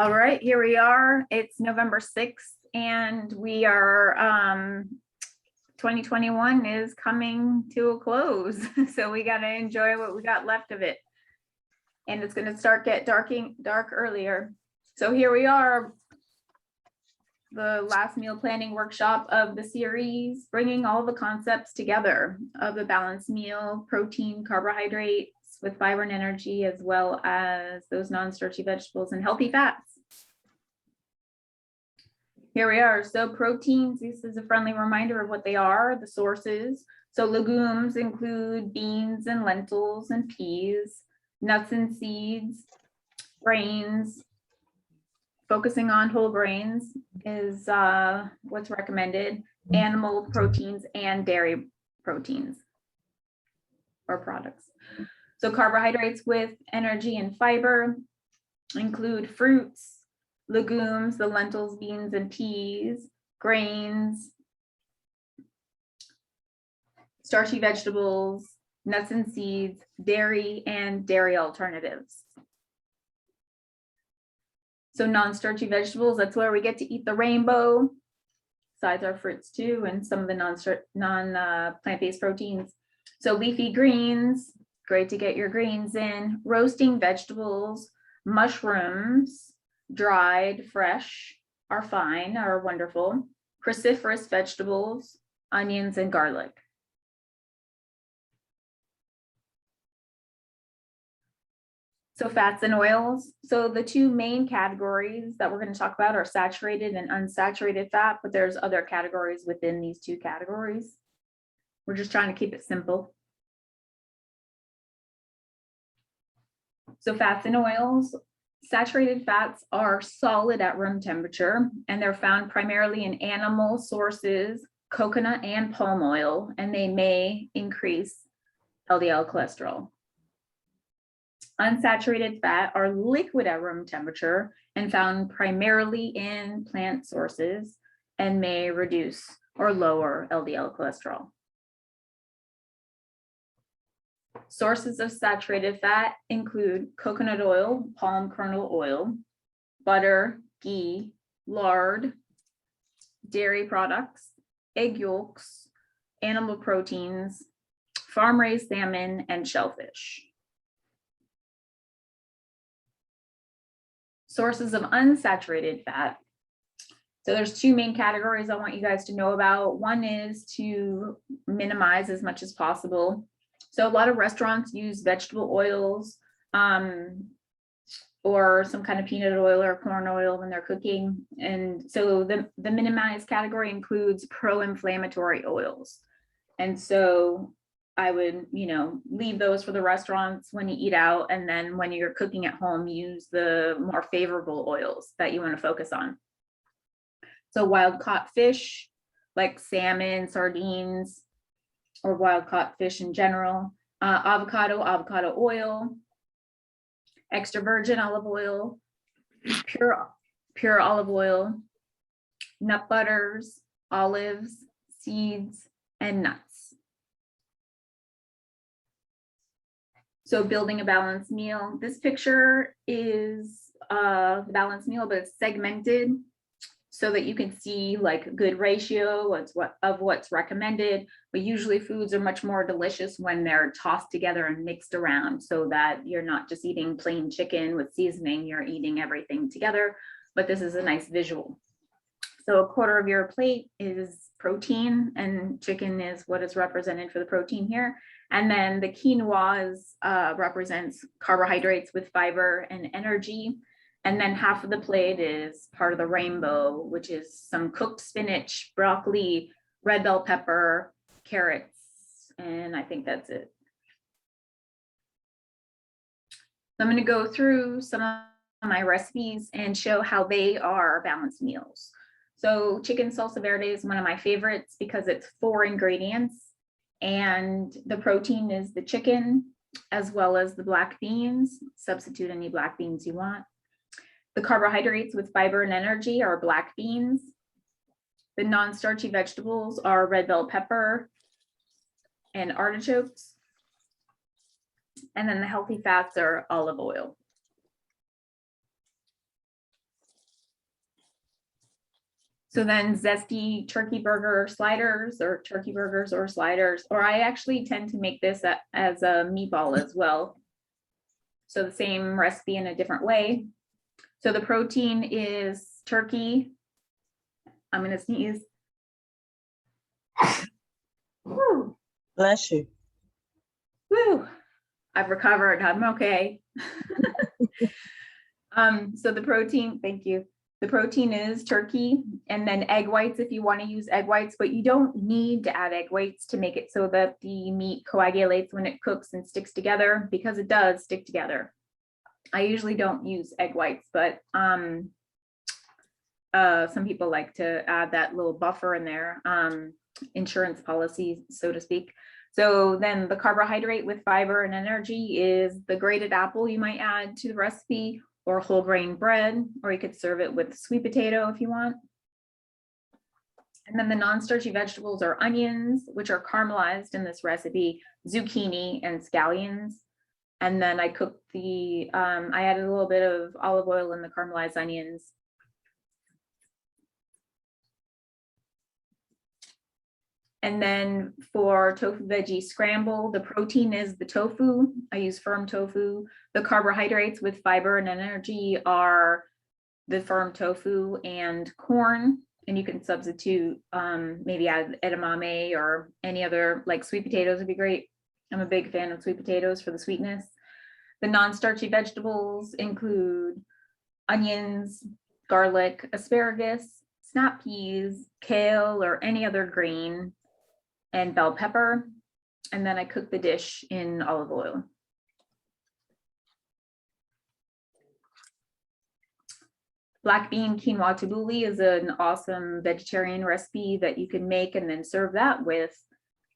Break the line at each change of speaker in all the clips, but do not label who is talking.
All right, here we are. It's November 6th and we are 2021 is coming to a close. So we got to enjoy what we got left of it. And it's going to start get dark earlier. So here we are, the last meal planning workshop of the series, bringing all the concepts together of the balanced meal, protein, carbohydrates with fiber and energy, as well as those non-starchy vegetables and healthy fats. Here we are. So proteins, this is a friendly reminder of what they are, the sources. So legumes include beans and lentils and peas, nuts and seeds, grains. Focusing on whole grains is what's recommended, animal proteins and dairy proteins or products. So carbohydrates with energy and fiber include fruits, legumes, the lentils, beans, and peas, grains, starchy vegetables, nuts and seeds, dairy, and dairy alternatives. So non-starchy vegetables, that's where we get to eat the rainbow, besides our fruits too, and some of the non-plant-based proteins. So leafy greens, great to get your greens in. Roasting vegetables, mushrooms, dried, fresh, are fine, are wonderful. Cruciferous vegetables, onions, and garlic. So fats and oils. So the two main categories that we're going to talk about are saturated and unsaturated fat, but there's other categories within these two categories. We're just trying to keep it simple. So fats and oils. Saturated fats are solid at room temperature, and they're found primarily in animal sources, coconut and palm oil, and they may increase LDL cholesterol. Unsaturated fat are liquid at room temperature and found primarily in plant sources and may reduce or lower LDL cholesterol. Sources of saturated fat include coconut oil, palm kernel oil, butter, ghee, lard, dairy products, egg yolks, animal proteins, farm-raised salmon, and shellfish. Sources of unsaturated fat. So there's two main categories I want you guys to know about. One is to minimize as much as possible. So a lot of restaurants use vegetable oils or some kind of peanut oil or corn oil when they're cooking. And so the minimized category includes pro-inflammatory oils. And so I would, leave those for the restaurants when you eat out. And then when you're cooking at home, use the more favorable oils that you want to focus on. So wild caught fish, like salmon, sardines, or wild caught fish in general, avocado oil, extra virgin olive oil, pure olive oil, nut butters, olives, seeds, and nuts. So building a balanced meal. This picture is the balanced meal, but it's segmented so that you can see like a good ratio of what's recommended. But usually foods are much more delicious when they're tossed together and mixed around, so that you're not just eating plain chicken with seasoning, you're eating everything together. But this is a nice visual. So a quarter of your plate is protein, and chicken is what is represented for the protein here. And then the quinoa represents carbohydrates with fiber and energy. And then half of the plate is part of the rainbow, which is some cooked spinach, broccoli, red bell pepper, carrots, and I think that's it. So I'm going to go through some of my recipes and show how they are balanced meals. So chicken salsa verde is one of my favorites because it's 4 ingredients. And the protein is the chicken, as well as the black beans. Substitute any black beans you want. The carbohydrates with fiber and energy are black beans. The non-starchy vegetables are red bell pepper and artichokes. And then the healthy fats are olive oil. So then zesty turkey burger sliders or turkey burgers or sliders, or I actually tend to make this as a meatball as well. So the same recipe in a different way. So the protein is turkey. I'm gonna sneeze. Woo,
Bless you.
woo. I've recovered, I'm okay. So the protein, thank you. The protein is turkey, and then egg whites if you want to use egg whites, but you don't need to add egg whites to make it so that the meat coagulates when it cooks and sticks together, because it does stick together. I usually don't use egg whites, but some people like to add that little buffer in there, insurance policy, so to speak. So then the carbohydrate with fiber and energy is the grated apple you might add to the recipe, or whole grain bread, or you could serve it with sweet potato if you want. And then the non-starchy vegetables are onions, which are caramelized in this recipe, zucchini and scallions. And then I cooked the, I added a little bit of olive oil in the caramelized onions. And then for tofu veggie scramble, the protein is the tofu. I use firm tofu. The carbohydrates with fiber and energy are the firm tofu and corn. And you can substitute, maybe add edamame or any other, like sweet potatoes would be great. I'm a big fan of sweet potatoes for the sweetness. The non-starchy vegetables include onions, garlic, asparagus, snap peas, kale, or any other green, and bell pepper. And then I cook the dish in olive oil. Black bean quinoa tabbouleh is an awesome vegetarian recipe that you can make and then serve that with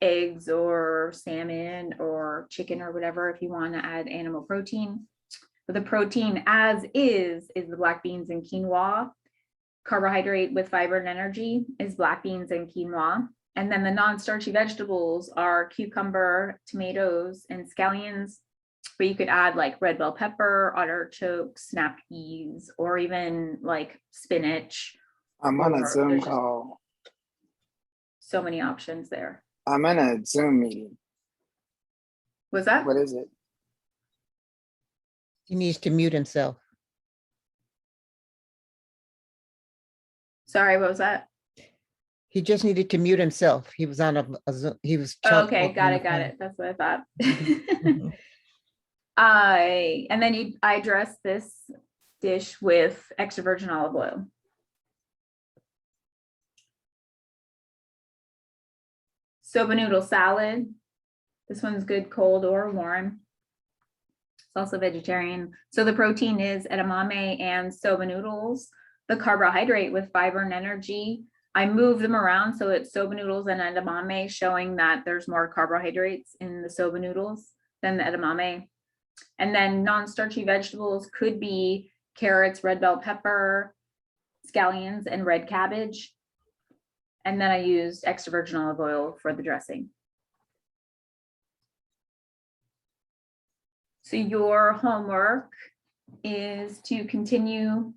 eggs or salmon or chicken or whatever if you want to add animal protein. But the protein as is the black beans and quinoa. Carbohydrate with fiber and energy is black beans and quinoa. And then the non-starchy vegetables are cucumber, tomatoes, and scallions. But you could add like red bell pepper, artichoke, snap peas, or even like spinach.
I'm on a
Or
Zoom
there's just
call.
so many options there.
I'm in a Zoom meeting.
Was that?
What is it?
He needs to mute himself.
Sorry, what was that?
He just needed to mute himself. He was on a Zoom. He was.
Oh, okay,
talking
got
on
it,
the
got
phone.
it. That's what I thought.
Mhm.
And then I dress this dish with extra virgin olive oil. Soba noodle salad. This one's good cold or warm. It's also vegetarian. So the protein is edamame and soba noodles. The carbohydrate with fiber and energy, I move them around so it's soba noodles and edamame, showing that there's more carbohydrates in the soba noodles than the edamame. And then non-starchy vegetables could be carrots, red bell pepper, scallions, and red cabbage. And then I used extra virgin olive oil for the dressing. So your homework is to continue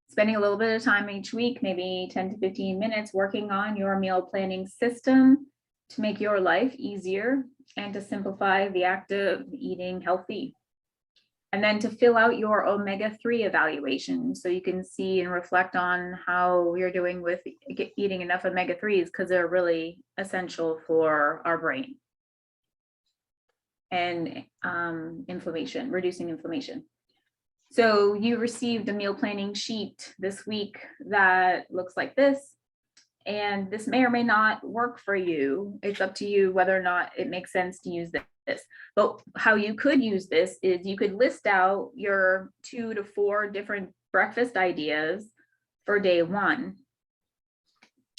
spending a little bit of time each week, maybe 10 to 15 minutes, working on your meal planning system to make your life easier and to simplify the act of eating healthy. And then to fill out your omega-3 evaluation so you can see and reflect on how you're doing with eating enough omega-3s, because they're really essential for our brain and inflammation, reducing inflammation. So you received a meal planning sheet this week that looks like this. And this may or may not work for you. It's up to you whether or not it makes sense to use this. But how you could use this is you could list out your 2 to 4 different breakfast ideas for day 1.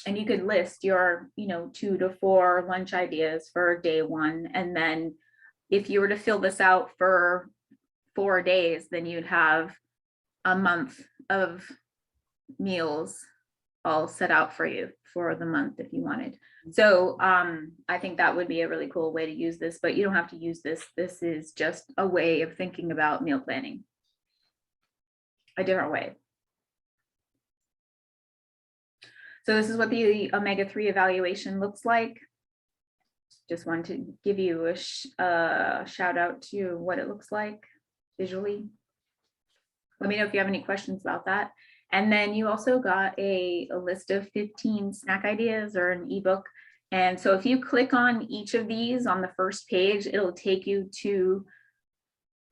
And you could list your, 2 to 4 lunch ideas for day 1. And then if you were to fill this out for 4 days, then you'd have a month of meals all set out for you for the month if you wanted. So I think that would be a really cool way to use this, but you don't have to use this. This is just a way of thinking about meal planning, a different way. So this is what the omega-3 evaluation looks like. Just wanted to give you a shout out to what it looks like visually. Let me know if you have any questions about that. And then you also got a list of 15 snack ideas or an ebook. And so if you click on each of these on the first page, it'll take you to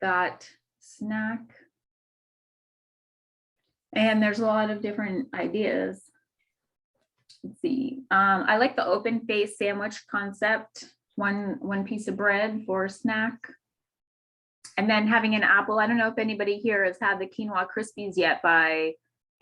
that snack. And there's a lot of different ideas. Let's see. I like the open face sandwich concept. One piece of bread for a snack. And then having an apple. I don't know if anybody here has had the Quinoa Krispies yet by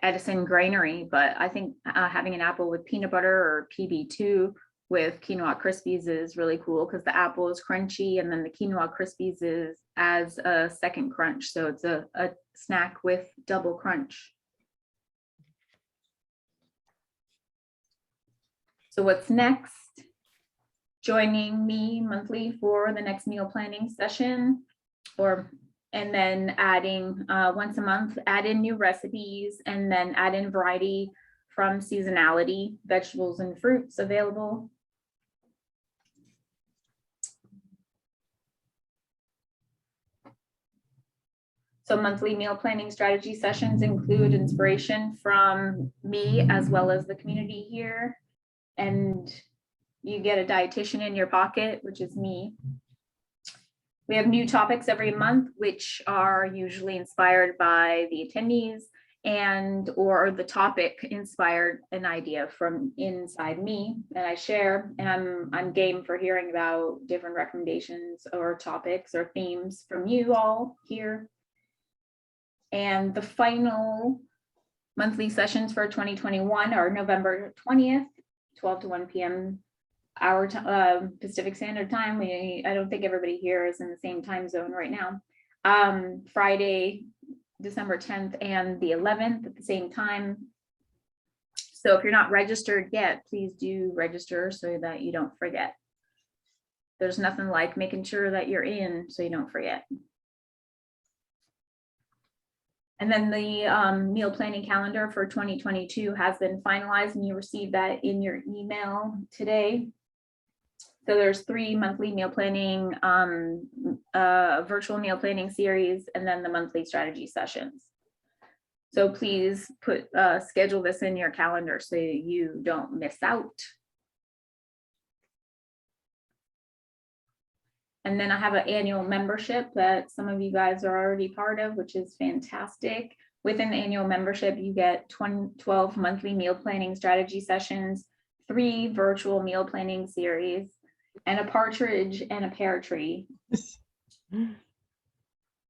Edison Granary, but I think having an apple with peanut butter or PB2 with Quinoa Krispies is really cool because the apple is crunchy and then the Quinoa Krispies is as a second crunch. So it's a snack with double crunch. So what's next? Joining me monthly for the next meal planning session, and then adding once a month, add in new recipes, and then add in variety from seasonality, vegetables and fruits available. So monthly meal planning strategy sessions include inspiration from me as well as the community here. And you get a dietitian in your pocket, which is me. We have new topics every month, which are usually inspired by the attendees and or the topic inspired an idea from inside me that I share. And I'm game for hearing about different recommendations or topics or themes from you all here. And the final monthly sessions for 2021 are November 20th, 12 to 1 p.m. our Pacific Standard Time. I don't think everybody here is in the same time zone right now. Friday, December 10th and the 11th at the same time. So if you're not registered yet, please do register so that you don't forget. There's nothing like making sure that you're in so you don't forget. And then the meal planning calendar for 2022 has been finalized and you received that in your email today. So there's 3 monthly meal planning, virtual meal planning series, and then the monthly strategy sessions. So please schedule this in your calendar so you don't miss out. And then I have an annual membership that some of you guys are already part of, which is fantastic. Within the annual membership, you get 12 monthly meal planning strategy sessions, 3 virtual meal planning series, and a partridge and a pear tree.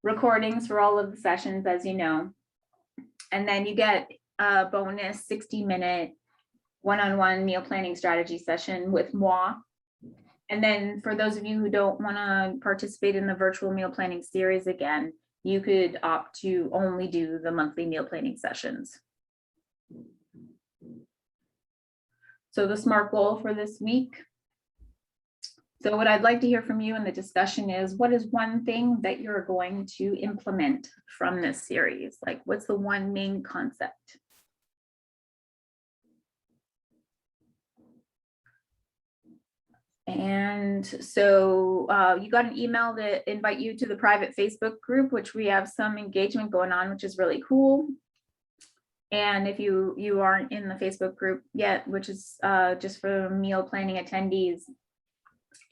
Recordings for all of the sessions, as you know. And then you get a bonus 60-minute one-on-one meal planning strategy session with moi. And then for those of you who don't want to participate in the virtual meal planning series again, you could opt to only do the monthly meal planning sessions. So the SMART goal for this week. So what I'd like to hear from you in the discussion is, what is one thing that you're going to implement from this series? Like, what's the one main concept? And so you got an email to invite you to the private Facebook group, which we have some engagement going on, which is really cool. And if you aren't in the Facebook group yet, which is just for meal planning attendees,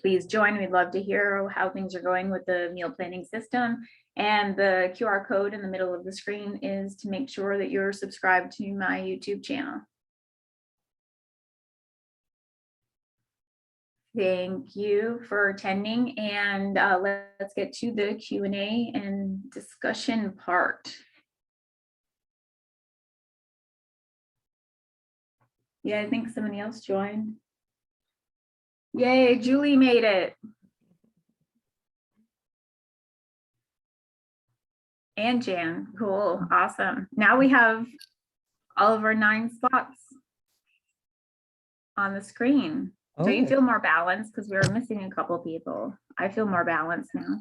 please join. We'd love to hear how things are going with the meal planning system. And the QR code in the middle of the screen is to make sure that you're subscribed to my YouTube channel. Thank you for attending, and let's get to the Q&A and discussion part. Yeah, I think somebody else joined. Yay, Julie made it. And Jan, cool, awesome. Now we have all of our 9 spots on the screen. So you feel more balanced because we were missing a couple people. I feel more balanced now.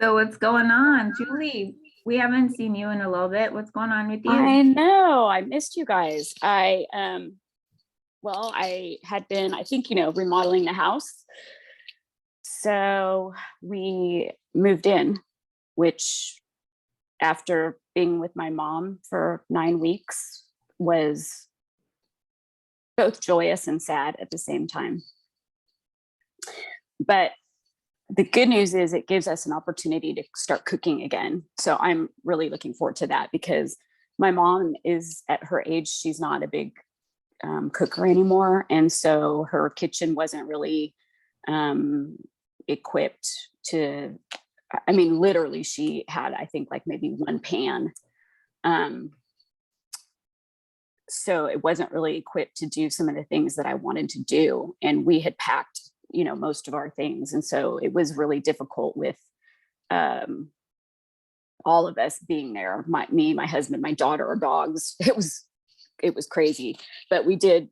So what's going on, Julie? We haven't seen you in a little bit. What's going on with
I
you?
know, I missed you guys. Well, I had been, I think, remodeling the house. So we moved in, which after being with my mom for 9 weeks was both joyous and sad at the same time. But the good news is it gives us an opportunity to start cooking again. So I'm really looking forward to that because my mom is at her age, she's not a big cooker anymore. And so her kitchen wasn't really equipped to, I mean, literally she had, I think like maybe one pan. So it wasn't really equipped to do some of the things that I wanted to do. And we had packed, most of our things. And so it was really difficult with all of us being there, me, my husband, my daughter, our dogs. It was crazy, but we didn't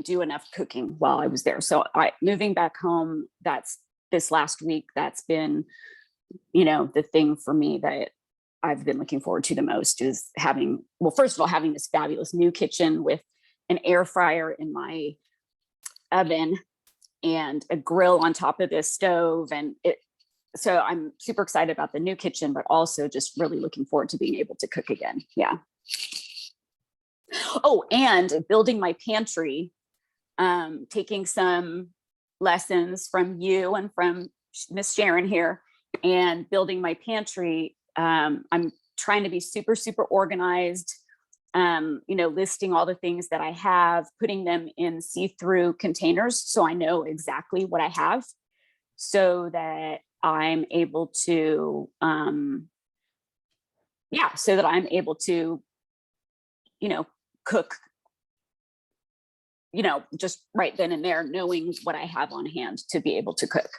do enough cooking while I was there. So moving back home, this last week, that's been, the thing for me that I've been looking forward to the most is having this fabulous new kitchen with an air fryer in my oven and a grill on top of this stove. So I'm super excited about the new kitchen, but also just really looking forward to being able to cook again. Yeah. Oh, and building my pantry, taking some lessons from you and from Miss Sharon here and building my pantry. I'm trying to be super, super organized, listing all the things that I have, putting them in see-through containers. So I know exactly what I have so that I'm able to, cook, just right then and there, knowing what I have on hand to be able to cook.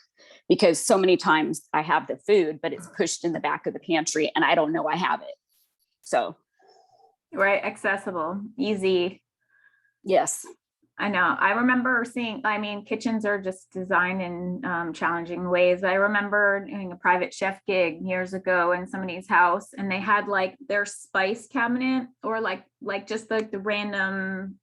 Because so many times I have the food, but it's pushed in the back of the pantry and I don't know I have it. So.
Right, accessible, easy.
Yes.
I know. I remember kitchens are just designed in challenging ways. I remember doing a private chef gig years ago in somebody's house, and they had like their spice cabinet or like just like the random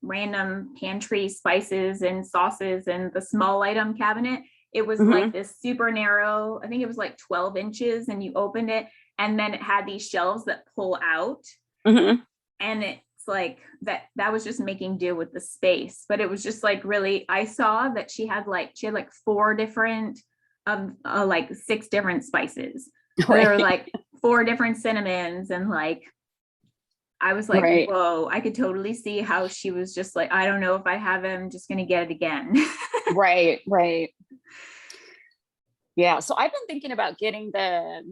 pantry spices and sauces and the small item cabinet. It was like this super narrow, I think it was like 12 inches, and you opened it and then it had these shelves that pull out. And it's like that was just making do with the space, but it was just like really, I saw that she had like 4 different like 6 different spices. Right. There were like 4 different cinnamons, and like I was like, right. Whoa, I could totally see how she was just like, I don't know if I have it, I'm just gonna get it again.
Right. Yeah, so I've been thinking about getting the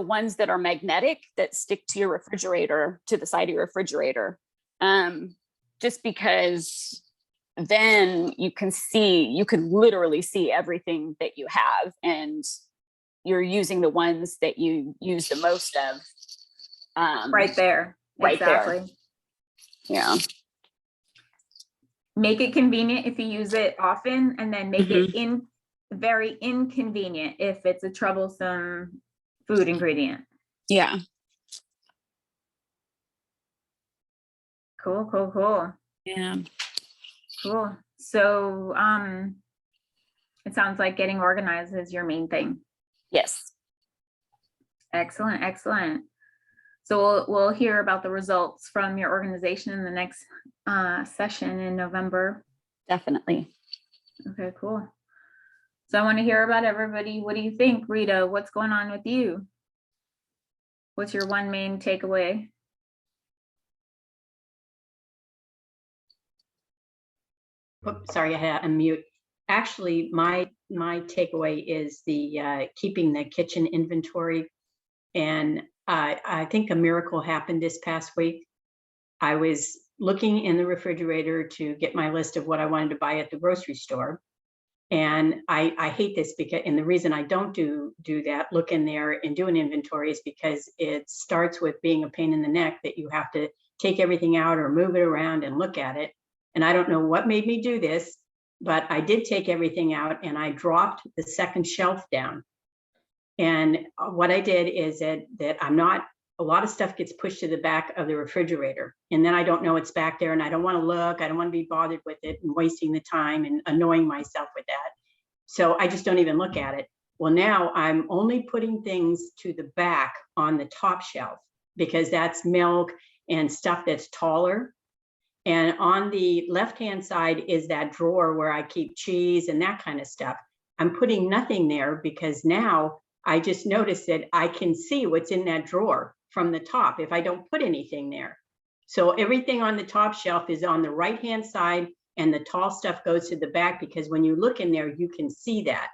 ones that are magnetic that stick to your refrigerator, to the side of your refrigerator. Just because then you can literally see everything that you have, and you're using the ones that you use the most of.
Right there.
Right
exactly.
there. Yeah.
Make it convenient if you use it often, and then make it very inconvenient if it's a troublesome food ingredient.
Yeah.
Cool.
Yeah.
Cool. So it sounds like getting organized is your main thing.
Yes.
Excellent. So we'll hear about the results from your organization in the next session in November.
Definitely.
Okay, cool. So I want to hear about everybody. What do you think, Rita? What's going on with you? What's your one main takeaway?
Oops, sorry, I had unmute. Actually, my takeaway is the keeping the kitchen inventory. And I think a miracle happened this past week. I was looking in the refrigerator to get my list of what I wanted to buy at the grocery store. And I hate this because, and the reason I don't do that, look in there and do an inventory, is because it starts with being a pain in the neck that you have to take everything out or move it around and look at it. And I don't know what made me do this, but I did take everything out and I dropped the second shelf down. And what I did is that I'm not, a lot of stuff gets pushed to the back of the refrigerator. And then I don't know it's back there and I don't want to look. I don't want to be bothered with it and wasting the time and annoying myself with that. So I just don't even look at it. Well, now I'm only putting things to the back on the top shelf because that's milk and stuff that's taller. And on the left-hand side is that drawer where I keep cheese and that kind of stuff. I'm putting nothing there because now I just noticed that I can see what's in that drawer from the top if I don't put anything there. So everything on the top shelf is on the right-hand side and the tall stuff goes to the back because when you look in there, you can see that.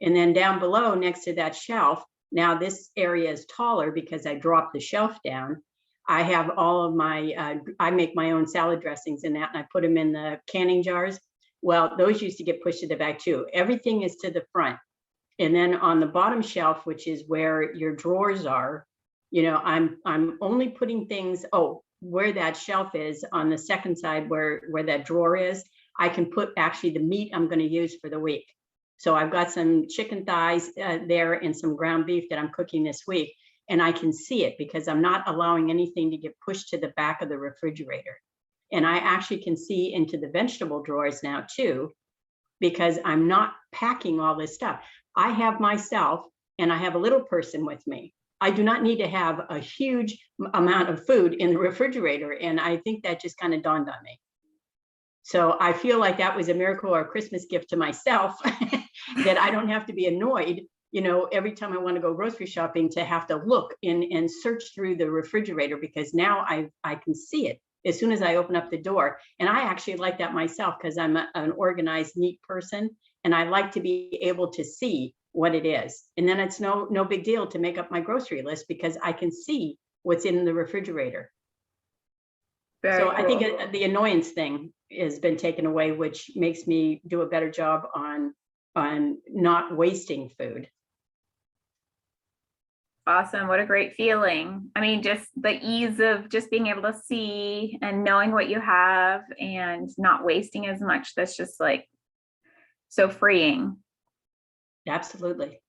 And then down below next to that shelf, now this area is taller because I dropped the shelf down. I have all of my, I make my own salad dressings in that and I put them in the canning jars. Well, those used to get pushed to the back too. Everything is to the front. And then on the bottom shelf, which is where your drawers are, you know, I'm only putting things, oh, where that shelf is on the second side where that drawer is, I can put actually the meat I'm going to use for the week. So I've got some chicken thighs there and some ground beef that I'm cooking this week. And I can see it because I'm not allowing anything to get pushed to the back of the refrigerator. And I actually can see into the vegetable drawers now too, because I'm not packing all this stuff. I have myself and I have a little person with me. I do not need to have a huge amount of food in the refrigerator. And I think that just kind of dawned on me. So I feel like that was a miracle or a Christmas gift to myself that I don't have to be annoyed, you know, every time I want to go grocery shopping to have to look in and search through the refrigerator because now I can see it as soon as I open up the door. And I actually like that myself because I'm an organized, neat person. And I like to be able to see what it is. And then it's no big deal to make up my grocery list because I can see what's in the refrigerator.
Very
So I think
cool.
the annoyance thing has been taken away, which makes me do a better job on not wasting food.
Awesome. What a great feeling. I mean, just the ease of just being able to see and knowing what you have and not wasting as much. That's just like so freeing.
Absolutely.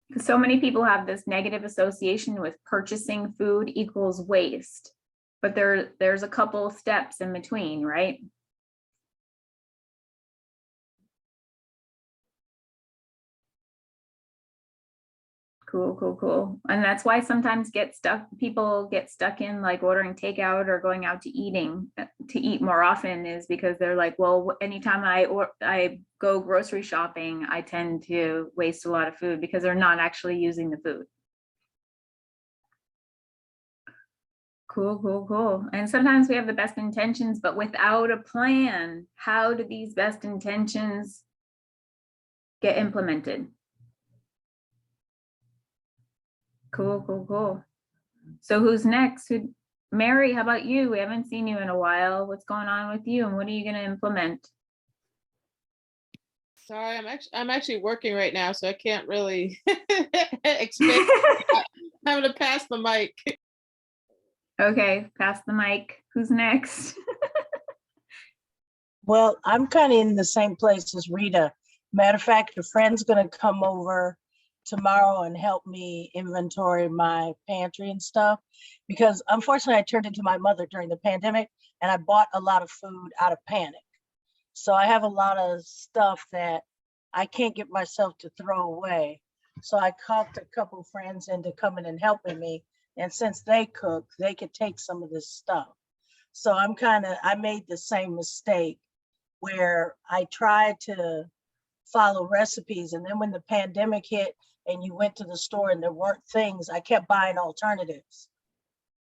Because so many people have this negative association with purchasing food equals waste. But there's a couple steps in between, right? Cool. And that's why sometimes people get stuck in like ordering takeout or going out to eat more often is because they're like, well, anytime I go grocery shopping, I tend to waste a lot of food because they're not actually using the food. Cool. And sometimes we have the best intentions, but without a plan, how do these best intentions get implemented? Cool. So who's next? Mary, how about you? We haven't seen you in a while. What's going on with you and what are you going to implement?
Sorry, I'm actually working right now, so I can't really expect. I'm gonna pass the mic.
Okay, pass the mic. Who's next?
Well, I'm kind of in the same place as Rita. Matter of fact, a friend's going to come over tomorrow and help me inventory my pantry and stuff, because unfortunately I turned into my mother during the pandemic and I bought a lot of food out of panic. So I have a lot of stuff that I can't get myself to throw away. So I talked a couple friends into coming and helping me. And since they cook, they could take some of this stuff. So I made the same mistake where I tried to follow recipes. And then when the pandemic hit and you went to the store and there weren't things, I kept buying alternatives.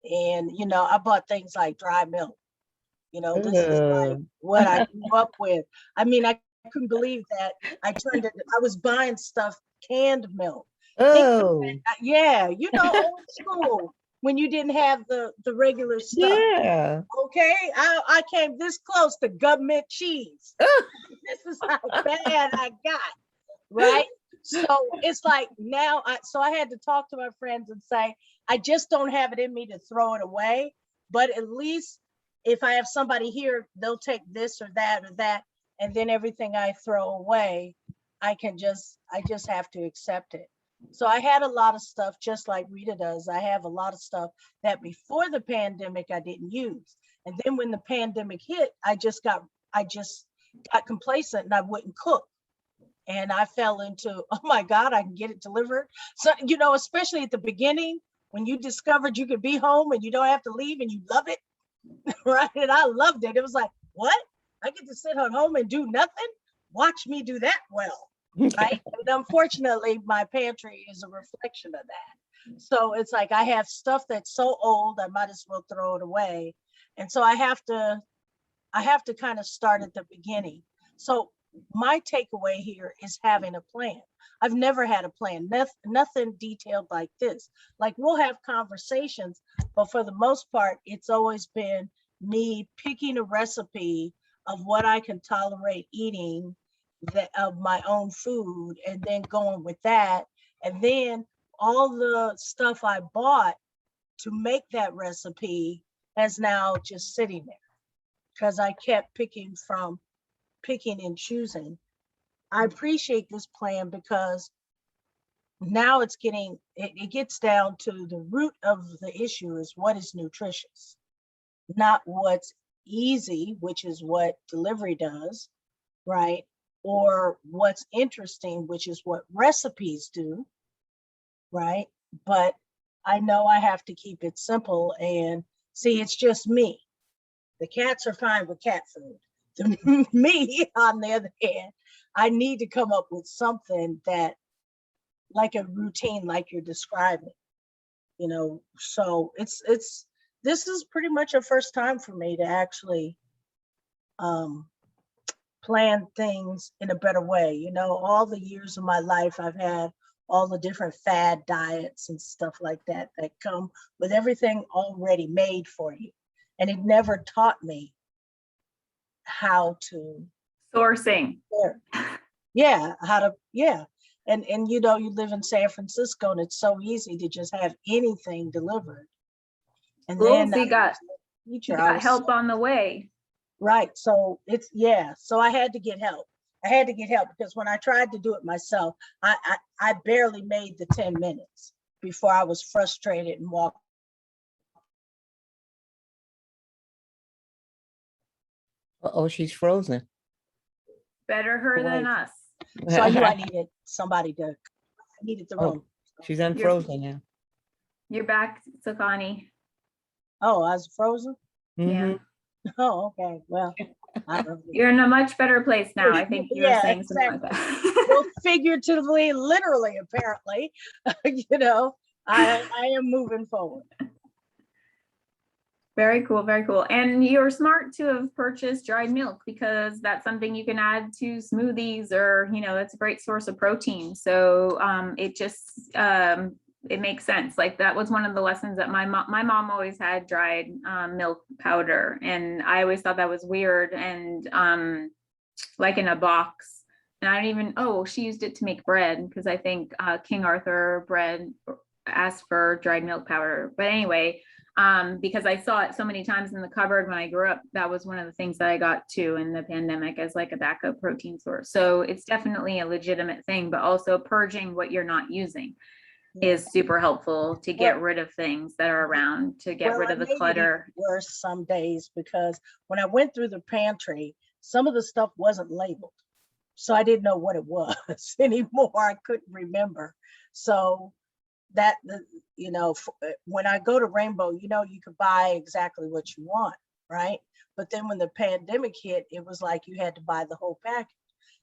And, you know, I bought things like dry milk. You know, this is like what I grew up with. I mean, I couldn't believe that I was buying stuff, canned milk.
Oh,
Yeah, you know, old school when you didn't have the regular stuff.
yeah.
Okay, I came this close to government cheese. This is how bad I got, right? So it's like now, I had to talk to my friends and say, I just don't have it in me to throw it away, but at least if I have somebody here, they'll take this or that, and then everything I throw away, I just have to accept it. So I had a lot of stuff, just like Rita does. I have a lot of stuff that before the pandemic I didn't use. And then when the pandemic hit, I just got complacent and I wouldn't cook. And I fell into, oh my God, I can get it delivered. So, especially at the beginning, when you discovered you could be home and you don't have to leave and you love it, right? And I loved it. It was like, what? I get to sit at home and do nothing? Watch me do that well, right? And unfortunately, my pantry is a reflection of that. So it's like I have stuff that's so old, I might as well throw it away. And so I have to kind of start at the beginning. So my takeaway here is having a plan. I've never had a plan, nothing detailed like this. Like we'll have conversations, but for the most part, it's always been me picking a recipe of what I can tolerate eating of my own food and then going with that. And then all the stuff I bought to make that recipe is now just sitting there because I kept picking and choosing. I appreciate this plan because now it gets down to the root of the issue is what is nutritious, not what's easy, which is what delivery does, right? Or what's interesting, which is what recipes do, right? But I know I have to keep it simple and see, it's just me. The cats are fine with cat food. Me, on the other hand, I need to come up with something that, like a routine, like you're describing, so this is pretty much a first time for me to actually plan things in a better way. All the years of my life, I've had all the different fad diets and stuff like that come with everything already made for you. And it never taught me how to
Sourcing.
And you live in San Francisco and it's so easy to just have anything delivered. And
Cool,
then
so you got
teacher,
help on the way.
right. So so I had to get help. Because when I tried to do it myself, I barely made the 10 minutes before I was frustrated and walked.
Oh, she's frozen.
Better her than
Right.
us.
So I knew I needed somebody I needed the
Oh.
room.
She's unfrozen now.
You're back, Sakani.
Oh, I was frozen?
Yeah.
Mhm.
Oh, okay. Well, I don't know.
You're in a much better place now. I think you were
Yeah,
saying something like that.
Both figuratively, literally, apparently, I am moving forward.
Very cool, very cool. And you're smart to have purchased dried milk because that's something you can add to smoothies or, that's a great source of protein. So it just, it makes sense. Like that was one of the lessons that my mom always had dried milk powder. And I always thought that was weird and like in a box. And I don't even, she used it to make bread because I think King Arthur bread asked for dried milk powder. But anyway, because I saw it so many times in the cupboard when I grew up, that was one of the things that I got too in the pandemic as like a backup protein source. So it's definitely a legitimate thing, but also purging what you're not using is super helpful to get rid of things that are around, to get rid of the clutter.
Worse some days because when I went through the pantry, some of the stuff wasn't labeled. So I didn't know what it was anymore. I couldn't remember. So that, when I go to Rainbow, you could buy exactly what you want, right? But then when the pandemic hit, it was like you had to buy the whole package.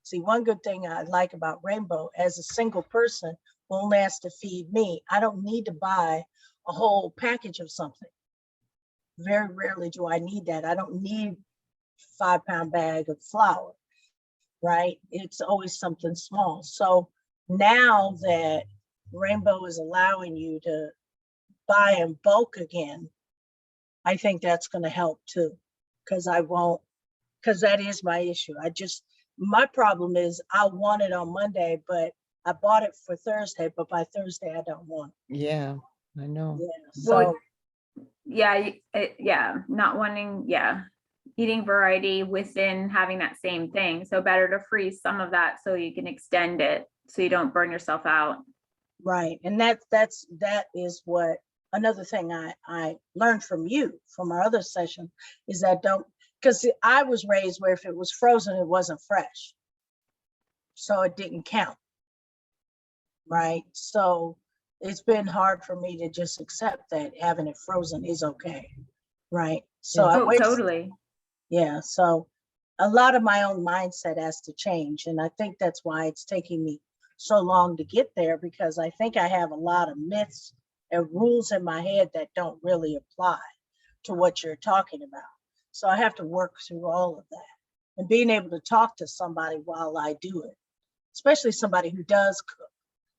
See, one good thing I like about Rainbow, as a single person who only has to feed me, I don't need to buy a whole package of something. Very rarely do I need that. I don't need 5-pound bag of flour, right? It's always something small. So now that Rainbow is allowing you to buy in bulk again, I think that's going to help too, because that is my issue. My problem is I want it on Monday, but I bought it for Thursday, but by Thursday I don't want it.
Yeah, I know.
Yeah,
so not wanting, eating variety within having that same thing. So better to freeze some of that so you can extend it so you don't burn yourself out.
Right. And that is what, another thing I learned from you, from our other session, is that because I was raised where if it was frozen, it wasn't fresh. So it didn't count. Right. So it's been hard for me to just accept that having it frozen is okay. Right. So I
Oh,
wait.
totally.
Yeah. So a lot of my own mindset has to change. And I think that's why it's taking me so long to get there, because I think I have a lot of myths and rules in my head that don't really apply to what you're talking about. So I have to work through all of that, and being able to talk to somebody while I do it, especially somebody who does cook.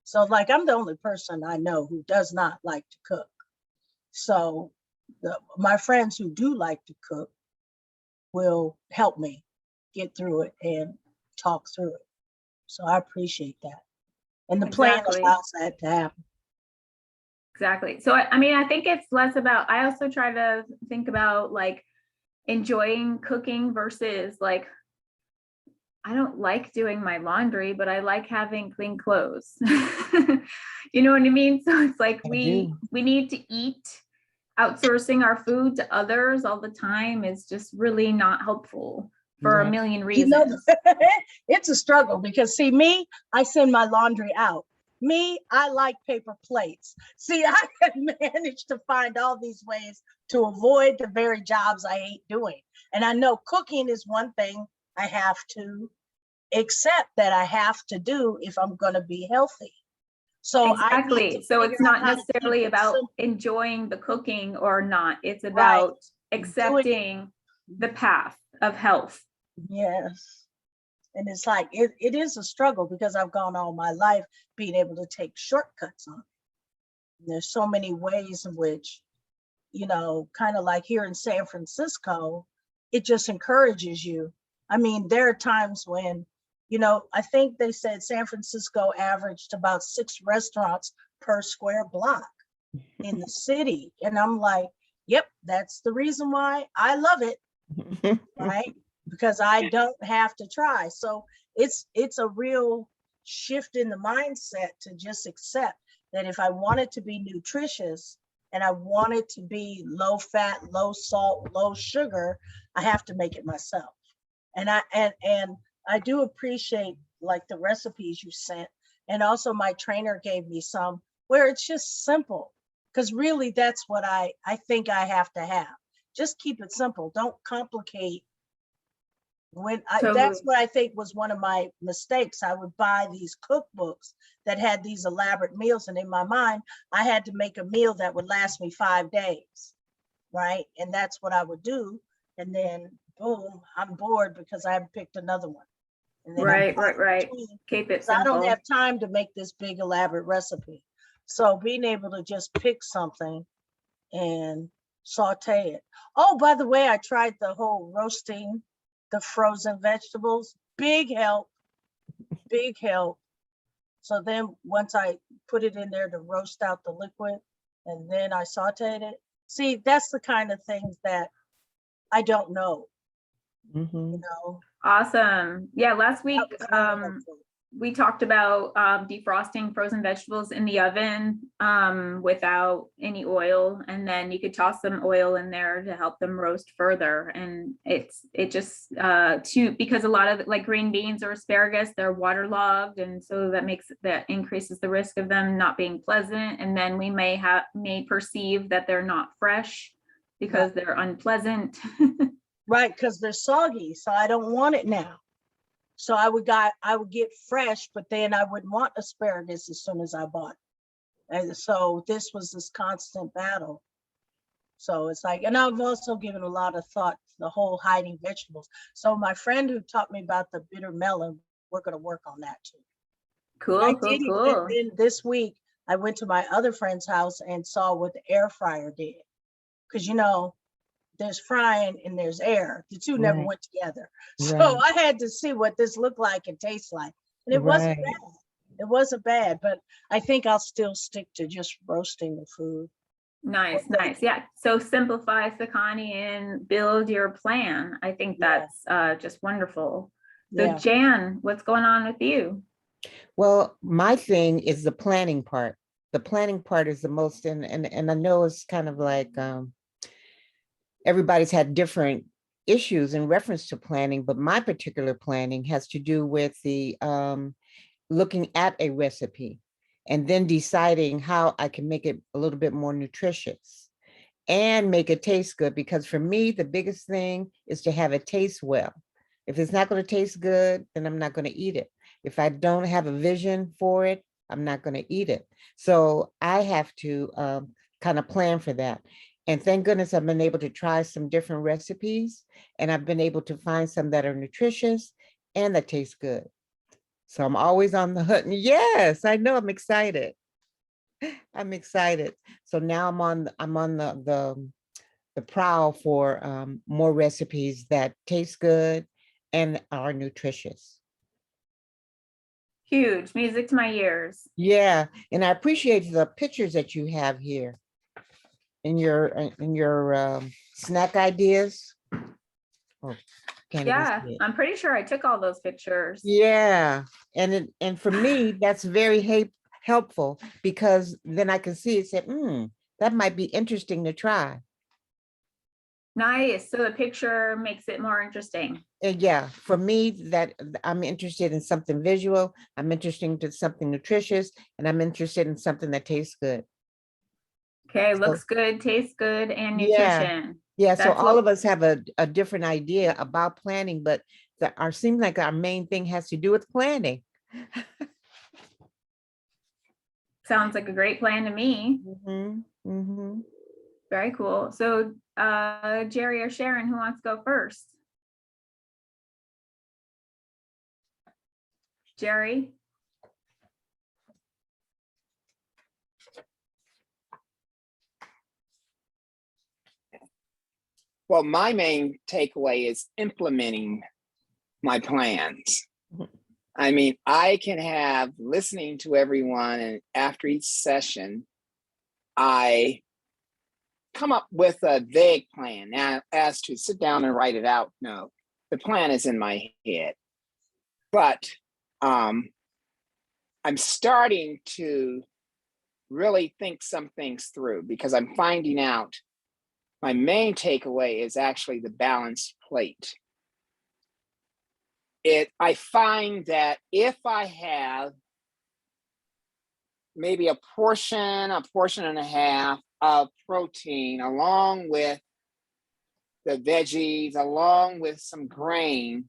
So like, I'm the only person I know who does not like to cook. So my friends who do like to cook will help me get through it and talk through it. So I appreciate that. And the plan
Exactly.
allows that to happen.
Exactly. So I mean, I think it's less about, I also try to think about like enjoying cooking versus like, I don't like doing my laundry, but I like having clean clothes. You know what I mean? So it's like
I
we need to eat. Outsourcing our food to others all the time is just really not helpful for a
Right.
million
You know,
reasons.
it's a struggle because see me, I send my laundry out. Me, I like paper plates. See, I have managed to find all these ways to avoid the very jobs I hate doing. And I know cooking is one thing I have to accept that I have to do if I'm going to be healthy. So I need
Exactly.
to
So it's
figure out
not
how to keep
necessarily
it
about
simple.
enjoying the cooking or not. It's
Right.
about accepting the path of health.
Yes. And it's like, it is a struggle because I've gone all my life being able to take shortcuts on it. And there's so many ways in which, you know, kind of like here in San Francisco, it just encourages you. I mean, there are times when, you know, I think they said San Francisco averaged about 6 restaurants per square block in the city. And I'm like, yep, that's the reason why I love it, right? Because I don't have to try. So it's a real shift in the mindset to just accept that if I want it to be nutritious and I want it to be low fat, low salt, low sugar, I have to make it myself. And I do appreciate like the recipes you sent. And also my trainer gave me some where it's just simple. Because really that's what I think I have to have. Just keep it simple. Don't complicate. That's
Totally.
what I think was one of my mistakes. I would buy these cookbooks that had these elaborate meals, and in my mind, I had to make a meal that would last me 5 days, right? And that's what I would do. And then boom, I'm bored because I haven't picked another one. And then
Right. Keep it
so I don't
simple.
have time to make this big elaborate recipe. So being able to just pick something and saute it. Oh, by the way, I tried the whole roasting the frozen vegetables. Big help, big help. So then once I put it in there to roast out the liquid and then I sauteed it. See, that's the kind of things that I don't know,
Mhm.
you know.
Awesome. Yeah, last week,
That was really helpful.
we talked about defrosting frozen vegetables in the oven without any oil, and then you could toss some oil in there to help them roast further. And it just because a lot of like green beans or asparagus, they're waterlogged, and so that increases the risk of them not being pleasant. And then we may perceive that they're not fresh because they're unpleasant.
Right, because they're soggy, so I don't want it now. So I would get fresh, but then I wouldn't want asparagus as soon as I bought it. And so this was this constant battle. So it's like, and I've also given a lot of thought to the whole hiding vegetables. So my friend who taught me about the bitter melon, we're going to work on that too.
Cool,
I
cool,
did it,
cool.
and then this week I went to my other friend's house and saw what the air fryer did. Because you know, there's frying and there's air. The two never
Right.
went together. So
Right.
I had to see what this looked like and tastes like. And it wasn't
Right.
bad. It wasn't bad, but I think I'll still stick to just roasting the food.
Nice. Yeah. So simplify, Sakani, and build your plan. I think
Yeah.
that's just wonderful. So
Yeah.
Jan, what's going on with you?
Well, my thing is the planning part. The planning part is the most, and I know it's kind of like everybody's had different issues in reference to planning, but my particular planning has to do with the looking at a recipe and then deciding how I can make it a little bit more nutritious and make it taste good. Because for me, the biggest thing is to have it taste well. If it's not going to taste good, then I'm not going to eat it. If I don't have a vision for it, I'm not going to eat it. So I have to kind of plan for that. And thank goodness I've been able to try some different recipes, and I've been able to find some that are nutritious and that taste good. So I'm always on the hunt. Yes, I know, I'm excited. I'm excited. So now I'm on the prowl for more recipes that taste good and are nutritious.
Huge music to my ears.
Yeah, and I appreciate the pictures that you have here in your snack ideas. Oh, can't even
Yeah,
see it.
I'm pretty sure I took all those pictures.
Yeah, and for me, that's very helpful because then I can see it, say, that might be interesting to try.
Nice. So the picture makes it more interesting.
And yeah, for me, that I'm interested in something visual, I'm interested in something nutritious, and I'm interested in something that tastes good.
Okay,
So,
looks good, tastes good, and
yeah,
nutrition.
yeah. So
That's
all
what
of us have a different idea about planning, but seems like our main thing has to do with planning.
sounds like a great plan to me.
Mhm, mhm.
Very cool. So Jerry or Sharon, who wants to go first? Jerry?
Well, my main takeaway is implementing my plans.
Mhm.
I mean, I can have listening to everyone, and after each session, I come up with a vague plan. Now, as to sit down and write it out, no, the plan is in my head. But I'm starting to really think some things through because I'm finding out my main takeaway is actually the balanced plate. I find that if I have maybe a portion and a half of protein, along with the veggies, along with some grain,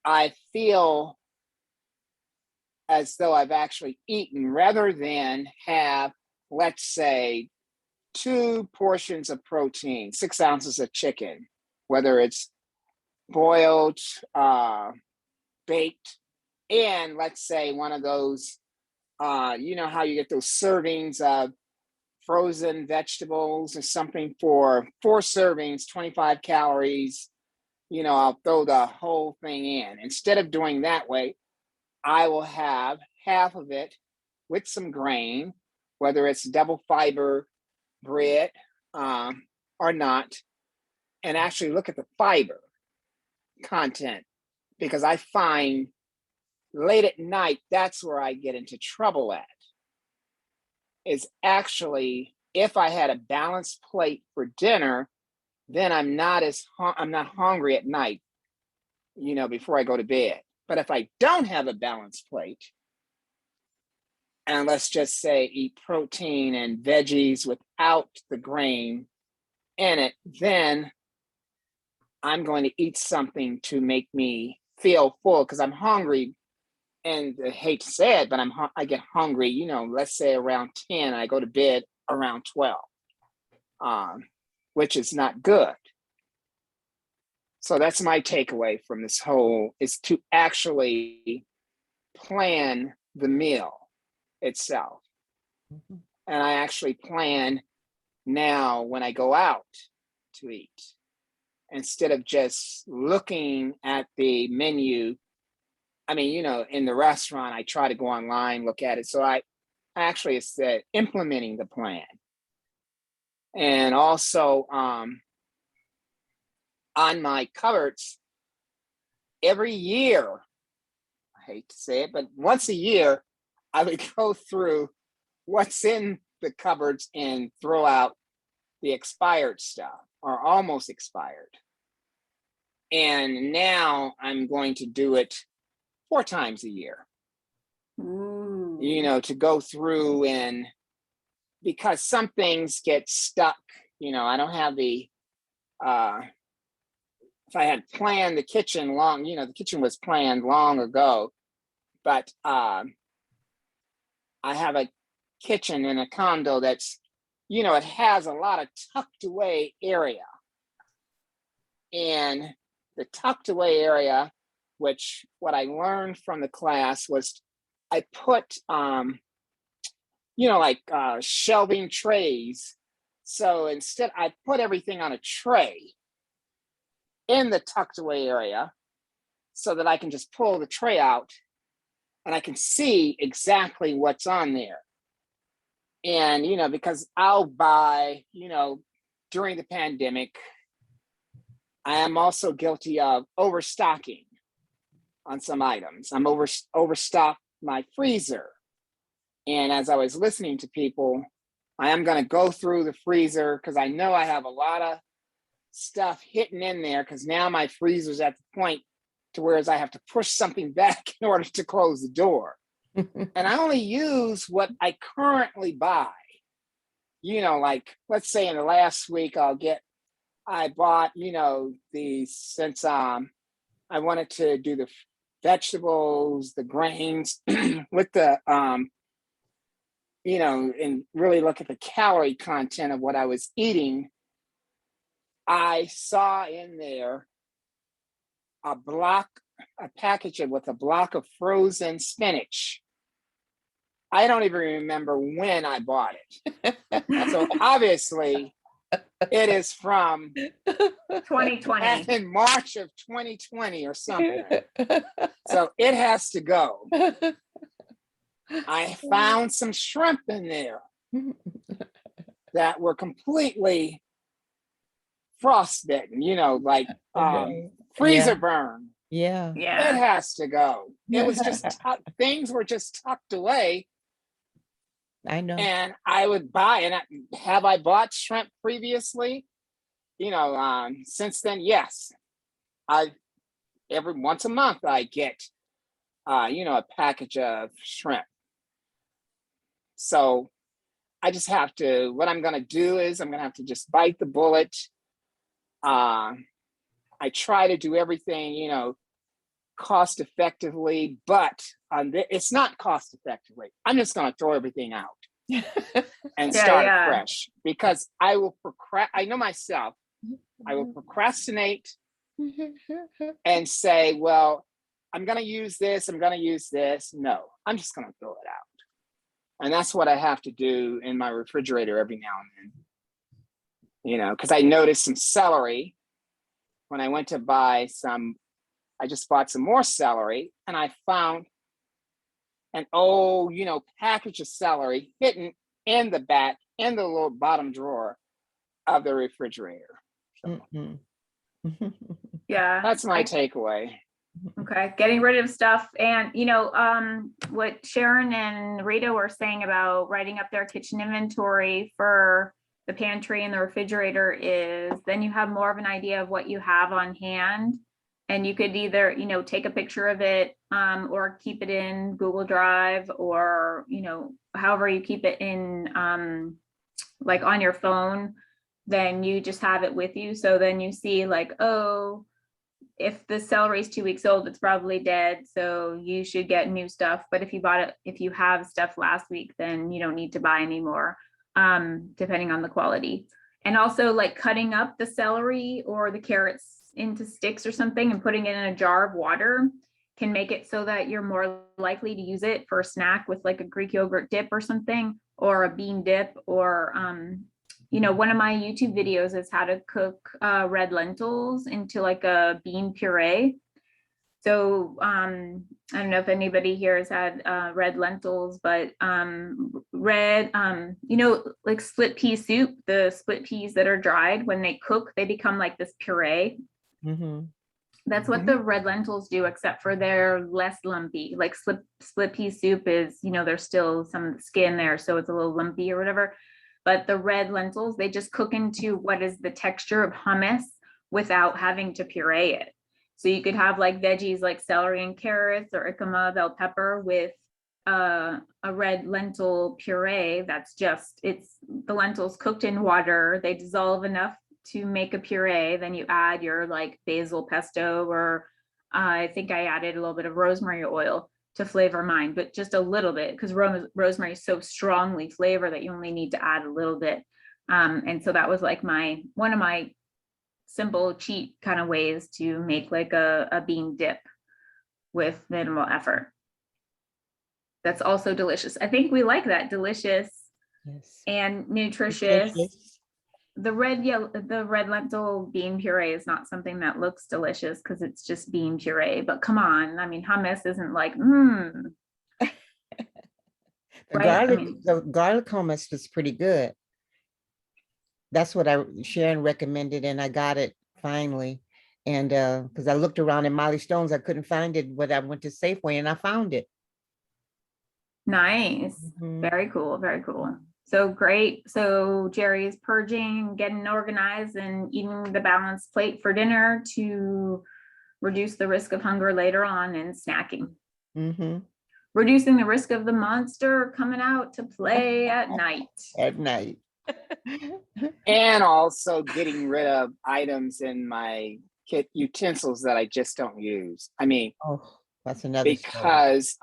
I feel as though I've actually eaten rather than have, let's say, 2 portions of protein, 6 ounces of chicken, whether it's boiled, baked, and let's say one of those, you know how you get those servings of frozen vegetables or something for 4 servings, 25 calories, you know, I'll throw the whole thing in. Instead of doing that way, I will have half of it with some grain, whether it's double fiber bread or not, and actually look at the fiber content because I find late at night, that's where I get into trouble at. Is actually if I had a balanced plate for dinner, then I'm not hungry at night, you know, before I go to bed. But if I don't have a balanced plate, and let's just say eat protein and veggies without the grain in it, then I'm going to eat something to make me feel full because I'm hungry. And I hate to say it, but I get hungry, you know, let's say around 10, I go to bed around 12, which is not good. So that's my takeaway from this whole, is to actually plan the meal itself.
Mhm.
And I actually plan now when I go out to eat, instead of just looking at the menu. I mean, you know, in the restaurant, I try to go online, look at it. So I actually said implementing the plan. And also on my cupboards, every year I hate to say it, but once a year, I would go through what's in the cupboards and throw out the expired stuff or almost expired. And now I'm going to do it 4 times a year,
Ooh.
you know, to go through, and because some things get stuck, you know, I don't have the, if I had planned the kitchen long, you know, the kitchen was planned long ago, but I have a kitchen in a condo that's, you know, it has a lot of tucked away area. And the tucked away area, which what I learned from the class was I put, you know, like shelving trays. So instead I put everything on a tray in the tucked away area so that I can just pull the tray out and I can see exactly what's on there. And, you know, because I'll buy, you know, during the pandemic, I am also guilty of overstocking on some items. I'm overstocked my freezer. And as I was listening to people, I am going to go through the freezer because I know I have a lot of stuff hidden in there, because now my freezer's at the point to where I have to push something back in order to close the door. And I only use what I currently buy. You know, like, let's say in the last week, I bought, you know, since I wanted to do the vegetables, the grains with the, you know, and really look at the calorie content of what I was eating. I saw in there a package with a block of frozen spinach. I don't even remember when I bought it. So obviously it is from
2020.
in March of 2020 or something. So it has to go. I found some shrimp in there that were completely frostbitten, you know, like freezer
Yeah.
burn.
Yeah.
It
Yeah.
has to go. It was just things were just tucked away,
I know.
and I would buy. And have I bought shrimp previously? You know, since then, yes. Every once a month I get, you know, a package of shrimp. So I just have to. What I'm going to do is I'm going to have to just bite the bullet. I try to do everything, you know, cost effectively, but it's not cost effectively. I'm just going to throw everything out and start
yeah.
fresh, because I will I know myself. I will procrastinate and say, well, I'm going to use this. I'm going to use this. No, I'm just going to throw it out. And that's what I have to do in my refrigerator every now and then. You know, because I noticed some celery when I went to buy some. I just bought some more celery, and I found an old, you know, package of celery hidden in the back, in the little bottom drawer of the refrigerator. So
Mhm.
Yeah.
that's my takeaway.
Okay, getting rid of stuff. And you know, what Sharon and Rita were saying about writing up their kitchen inventory for the pantry and the refrigerator is then you have more of an idea of what you have on hand. And you could either, you know, take a picture of it or keep it in Google Drive, or, you know, however you keep it in like on your phone, then you just have it with you. So then you see like, oh, if the celery is 2 weeks old, it's probably dead. So you should get new stuff. But if you bought it, if you have stuff last week, then you don't need to buy anymore, depending on the quality. And also like cutting up the celery or the carrots into sticks or something and putting it in a jar of water can make it so that you're more likely to use it for a snack with like a Greek yogurt dip or something, or a bean dip, or you know, one of my YouTube videos is how to cook red lentils into like a bean puree. So I don't know if anybody here has had red lentils, but you know, like split pea soup, the split peas that are dried, when they cook, they become like this puree.
Mhm.
That's what the red lentils do, except for they're less lumpy. Like split pea soup is, there's still some skin there, so it's a little lumpy or whatever. But the red lentils, they just cook into what is the texture of hummus without having to puree it. So you could have like veggies like celery and carrots or jicama, bell pepper with a red lentil puree. That's it's the lentils cooked in water. They dissolve enough to make a puree. Then you add your like basil pesto, or I think I added a little bit of rosemary oil to flavor mine, but just a little bit, because rosemary is so strongly flavored that you only need to add a little bit. And so that was like one of my simple cheat kind of ways to make like a bean dip with minimal effort. That's also delicious. I think we like that, delicious
Yes.
and nutritious.
Nutritious.
The red lentil bean puree is not something that looks delicious because it's just bean puree, but come on, I mean, hummus isn't like,
The
Right, I
garlic,
mean-
the garlic hummus was pretty good. That's what Sharon recommended, and I got it finally. And because I looked around at Molly Stone's, I couldn't find it, but I went to Safeway and I found it.
nice.
Mhm.
Very cool, very cool. So great. So Jerry is purging, getting organized, and eating the balanced plate for dinner to reduce the risk of hunger later on, and snacking.
Mhm.
Reducing the risk of the monster coming out to play at night.
At night.
And also getting rid of items in my kit utensils that I just don't use. I mean,
Oh, that's another story.
because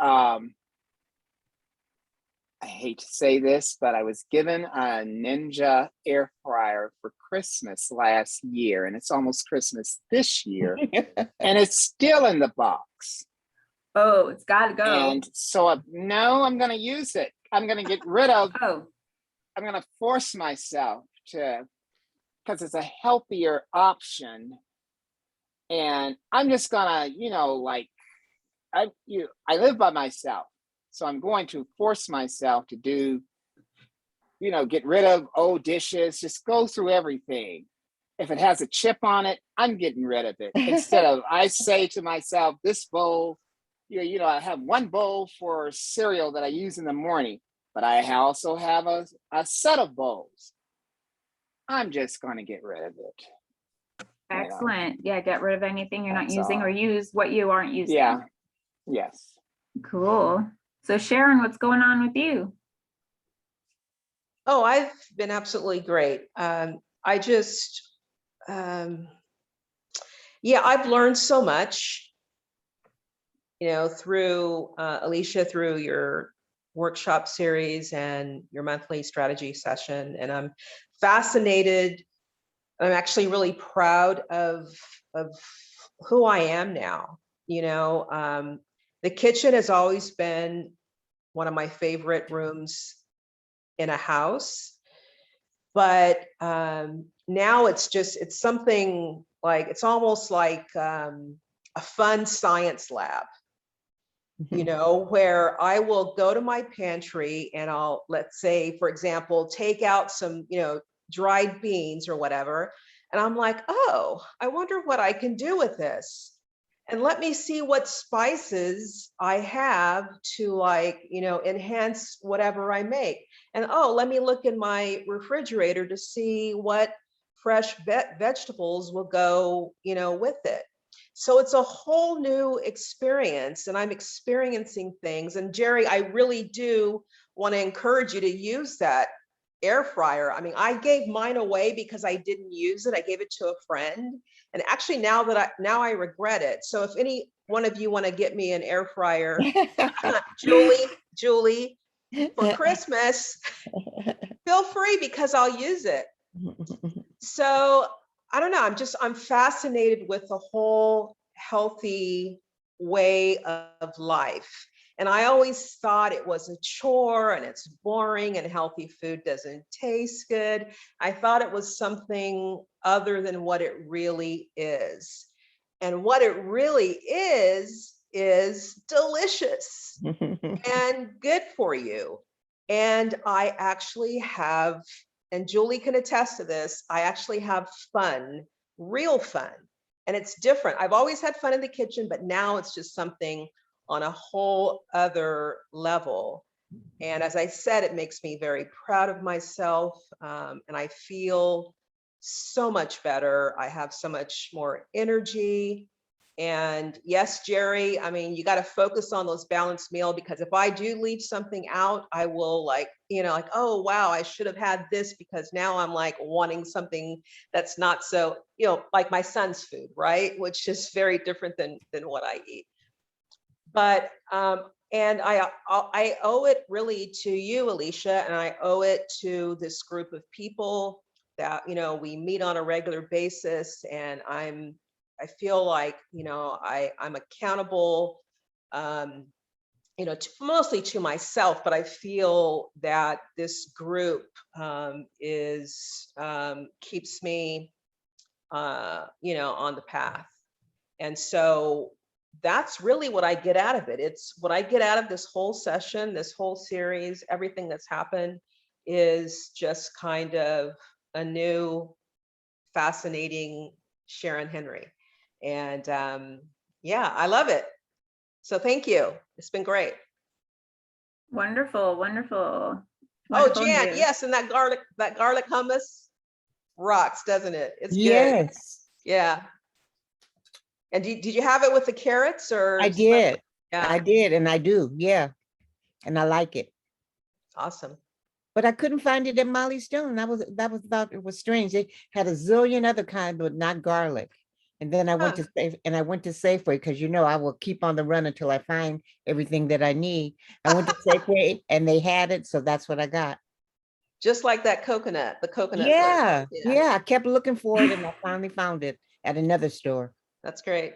I hate to say this, but I was given a Ninja air fryer for Christmas last year, and it's almost Christmas this year, and it's still in the box.
Oh, it's gotta go.
And so no, I'm going to use it. I'm going to get rid of,
Oh,
I'm going to force myself to, because it's a healthier option. And I'm just going to, I live by myself. So I'm going to force myself to do, get rid of old dishes, just go through everything. If it has a chip on it, I'm getting rid of it. Instead of, I say to myself, this bowl, I have one bowl for cereal that I use in the morning, but I also have a set of bowls. I'm just going to get rid of it.
excellent. Yeah, get rid of anything you're not
That's
using, or
all.
use what you aren't using.
Yeah. Yes.
Cool. So Sharon, what's going on with you?
Oh, I've been absolutely great. I just, yeah, I've learned so much, through Alicia, through your workshop series and your monthly strategy session. And I'm fascinated. I'm actually really proud of who I am now. The kitchen has always been one of my favorite rooms in a house, but now it's something like, it's almost like a fun science lab, where I will go to my pantry and I'll, let's say, for example, take out some, dried beans or whatever. And I'm like, oh, I wonder what I can do with this. And let me see what spices I have to enhance whatever I make. And oh, let me look in my refrigerator to see what fresh vegetables will go, with it. So it's a whole new experience, and I'm experiencing things. And Jerry, I really do want to encourage you to use that air fryer. I mean, I gave mine away because I didn't use it. I gave it to a friend. And actually now I regret it. So if any one of you want to get me an air fryer, Julie, for Christmas, feel free, because I'll use it. So I don't know, I'm fascinated with the whole healthy way of life. And I always thought it was a chore and it's boring and healthy food doesn't taste good. I thought it was something other than what it really is. And what it really is delicious and good for you. And I actually have, and Julie can attest to this, I actually have fun, real fun. and it's different. I've always had fun in the kitchen, but now it's just something on a whole other level. And as I said, it makes me very proud of myself, and I feel so much better. I have so much more energy. And yes, Jerry, I mean, you got to focus on those balanced meal, because if I do leave something out, I will like, like, oh, wow, I should have had this, because now I'm like wanting something that's not so, like my son's food, right? Which is very different than what I eat. But, and I owe it really to you, Alicia, and I owe it to this group of people that, we meet on a regular basis, and I feel like, I'm accountable, mostly to myself, but I feel that this group keeps me, on the path. And so that's really what I get out of it. It's what I get out of this whole session, this whole series, everything that's happened is just kind of a new, fascinating Sharon Henry. And yeah, I love it. So thank you. It's been great.
Wonderful, wonderful.
Oh,
Wonderful
Jan,
news.
yes, and that garlic hummus rocks, doesn't it? It's good.
Yes,
Yeah. And did you have it with the carrots or?
I did.
Yeah,
I did, and I do. Yeah, and I like it.
awesome.
But I couldn't find it at Molly Stone. Thought it was strange. They had a zillion other kind, but not garlic. And then I went to Safeway, because I will keep on the run until I find everything that I need. I went to Safeway and they had it, so that's what I got.
Just like that coconut, the coconut.
Yeah, yeah. I kept looking for it and I finally found it at another store.
That's great.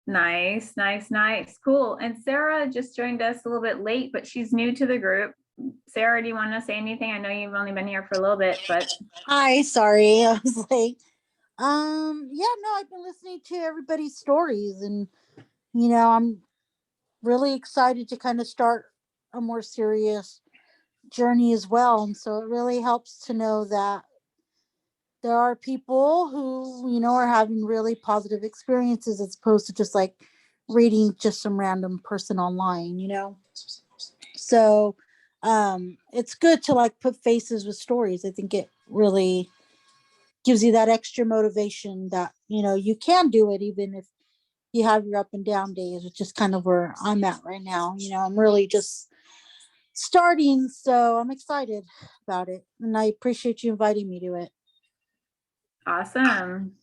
Nice, nice, nice. Cool. And Sarah just joined us a little bit late, but she's new to the group. Sarah, do you want to say anything? I know you've only been here for a little bit, but
Hi, sorry, I was late. Yeah, no, I've been listening to everybody's stories, and I'm really excited to kind of start a more serious journey as well. And so it really helps to know that there are people who, are having really positive experiences, as opposed to just like reading just some random person online, So it's good to like put faces with stories. I think it really gives you that extra motivation that, you can do it even if you have your up and down days, which is kind of where I'm at right now. I'm really just starting, so I'm excited about it. And I appreciate you inviting me to it.
awesome.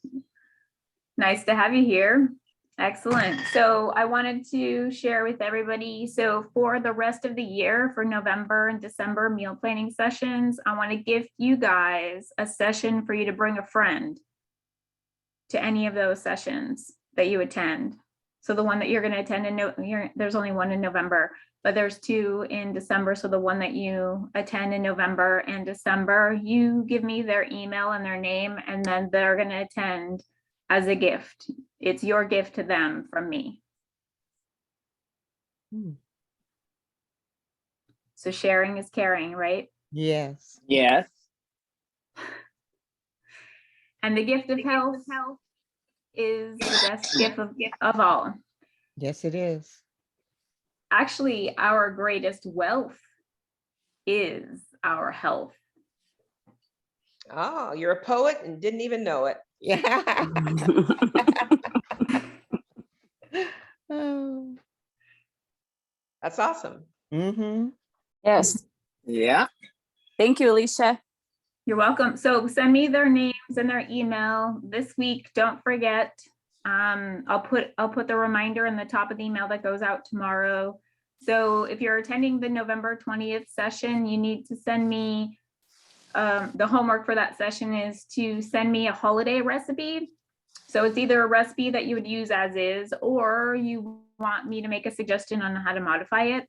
Nice to have you here. Excellent. So I wanted to share with everybody. So for the rest of the year, for November and December meal planning sessions, I want to give you guys a session for you to bring a friend to any of those sessions that you attend. So the one that you're going to attend there's only one in November, but there's 2 in December. So the one that you attend in November and December, you give me their email and their name, and then they're going to attend as a gift. It's your gift to them from me. So sharing is caring, right?
Yes.
Yes.
And the gift of health is the best gift of all.
Yes, it is.
Actually, our greatest wealth is our health.
Oh, you're a poet and didn't even know it.
Yeah. Oh.
That's awesome.
Mm-hmm.
Yes.
Yeah.
Thank you, Alicia.
You're welcome. So send me their names and their email this week. Don't forget. I'll put the reminder in the top of the email that goes out tomorrow. So if you're attending the November 20th session, you need to send me the homework for that session is to send me a holiday recipe. So it's either a recipe that you would use as is, or you want me to make a suggestion on how to modify it,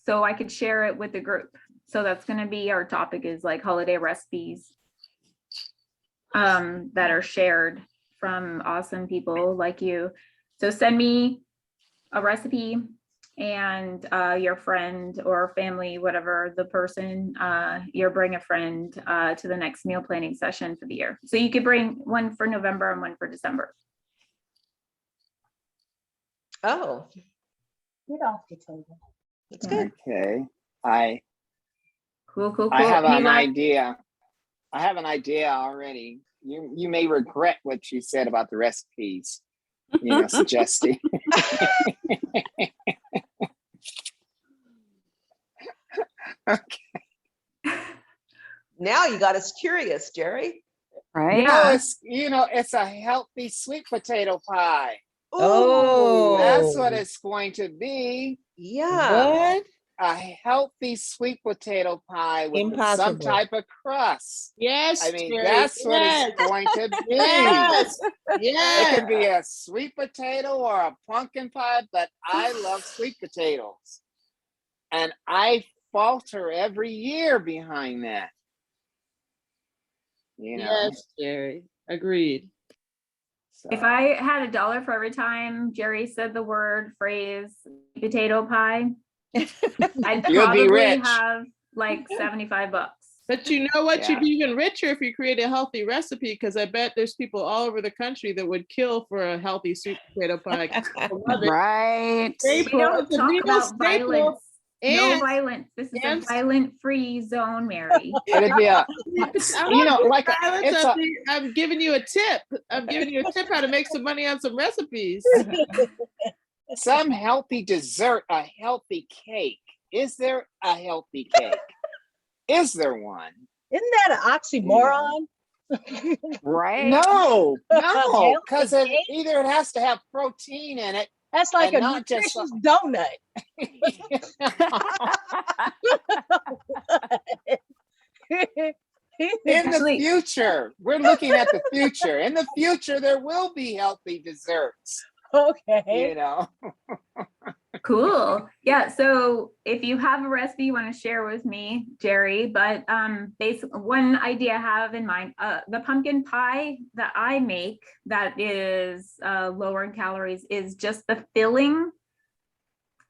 so I could share it with the group. So that's going to be our topic, is like holiday recipes that are shared from awesome people like you. So send me a recipe and your friend or family, whatever the person, you're bring a friend to the next meal planning session for the year. So you could bring one for November and one for December.
Oh,
Get off the table.
that's good.
Okay,
Cool, cool, cool.
I have
Any
an
last-
idea. I have an idea already. You may regret what you said about the recipes, suggesting. Okay.
Now you got us curious, Jerry.
Right?
Yeah.
It's a healthy sweet potato pie.
Oh.
That's what it's going to be.
Yeah.
What?
A healthy sweet potato pie with some
Impossible.
type of crust.
Yes,
I mean,
Jerry,
that's what
yes,
it's going to be.
yes,
It
yes.
can be a sweet potato or a pumpkin pie, but I love sweet potatoes. And I falter every year behind that.
Yes, Jerry. Agreed.
If
so-
I had $1 for every time Jerry said the phrase potato pie, I'd
You'll be
probably
rich.
have like $75.
But you know what?
Yeah.
You'd be even richer if you create a healthy recipe, because I bet there's people all over the country that would kill for a healthy sweet potato pie. I love it.
Right.
We
Staple,
don't
it's a
talk
real
about
staple.
violence. No
And
violence. This is a
and-
violent-free zone, Mary.
It'd be a,
I'm not
like
violence,
it's a,
I'm giving you a tip. I'm giving you a tip how to make some money on some recipes.
some healthy dessert, a healthy cake. Is there a healthy cake? Is there one?
Isn't that an oxymoron?
Right.
No,
Healthy
because
cake?
either it has to have protein in it.
That's like
And
a
not just
nutritious donut.
In the
Actually-
future, we're looking at the future. In the future, there will be healthy desserts.
Okay.
Cool. Yeah. So if you have a recipe you want to share with me, Jerry, but basically one idea I have in mind, the pumpkin pie that I make that is lower in calories is just the filling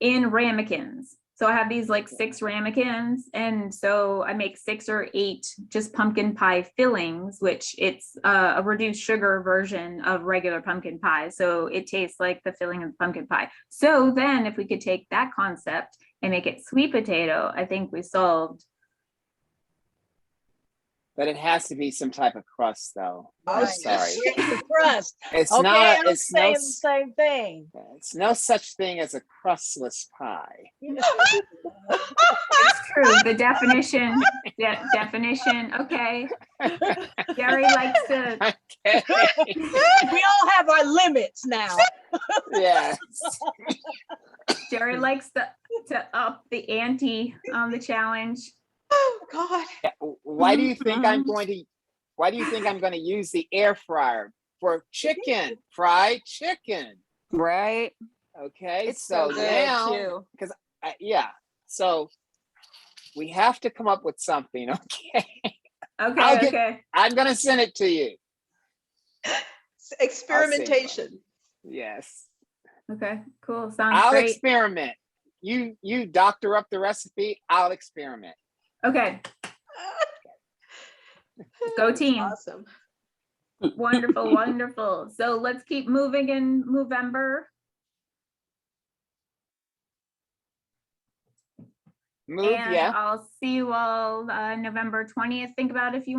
in ramekins. So I have these like 6 ramekins, and so I make 6 or 8 just pumpkin pie fillings, which it's a reduced sugar version of regular pumpkin pie. So it tastes like the filling of the pumpkin pie. So then if we could take that concept and make it sweet potato, I think we solved.
But it has to be some type of crust, though. I'm
Right.
sorry.
Here's the crust.
It's
Okay,
not.
I'm
It's no.
saying the same thing.
It's no such thing as a crustless pie.
It's true. The definition, definition. Okay. Jerry likes to,
Okay.
We all have our limits now.
Yes.
Jerry likes to up the ante on the challenge.
Oh, God.
Why do you think I'm going to? Why do you think I'm going to use the air fryer for chicken, fried chicken?
Right.
Okay.
It's so good
now,
too.
yeah. So we have to come up with something. Okay.
Okay.
I'll get-
Okay.
I'm going to send it to you.
Experimentation.
Yes.
Okay. Cool. Sounds
I'll
great.
experiment. You doctor up the recipe. I'll experiment.
Okay. Go team.
Awesome.
Wonderful, wonderful. So let's keep moving in November.
Move.
And
Yeah.
I'll see you all November 20th. Think about if you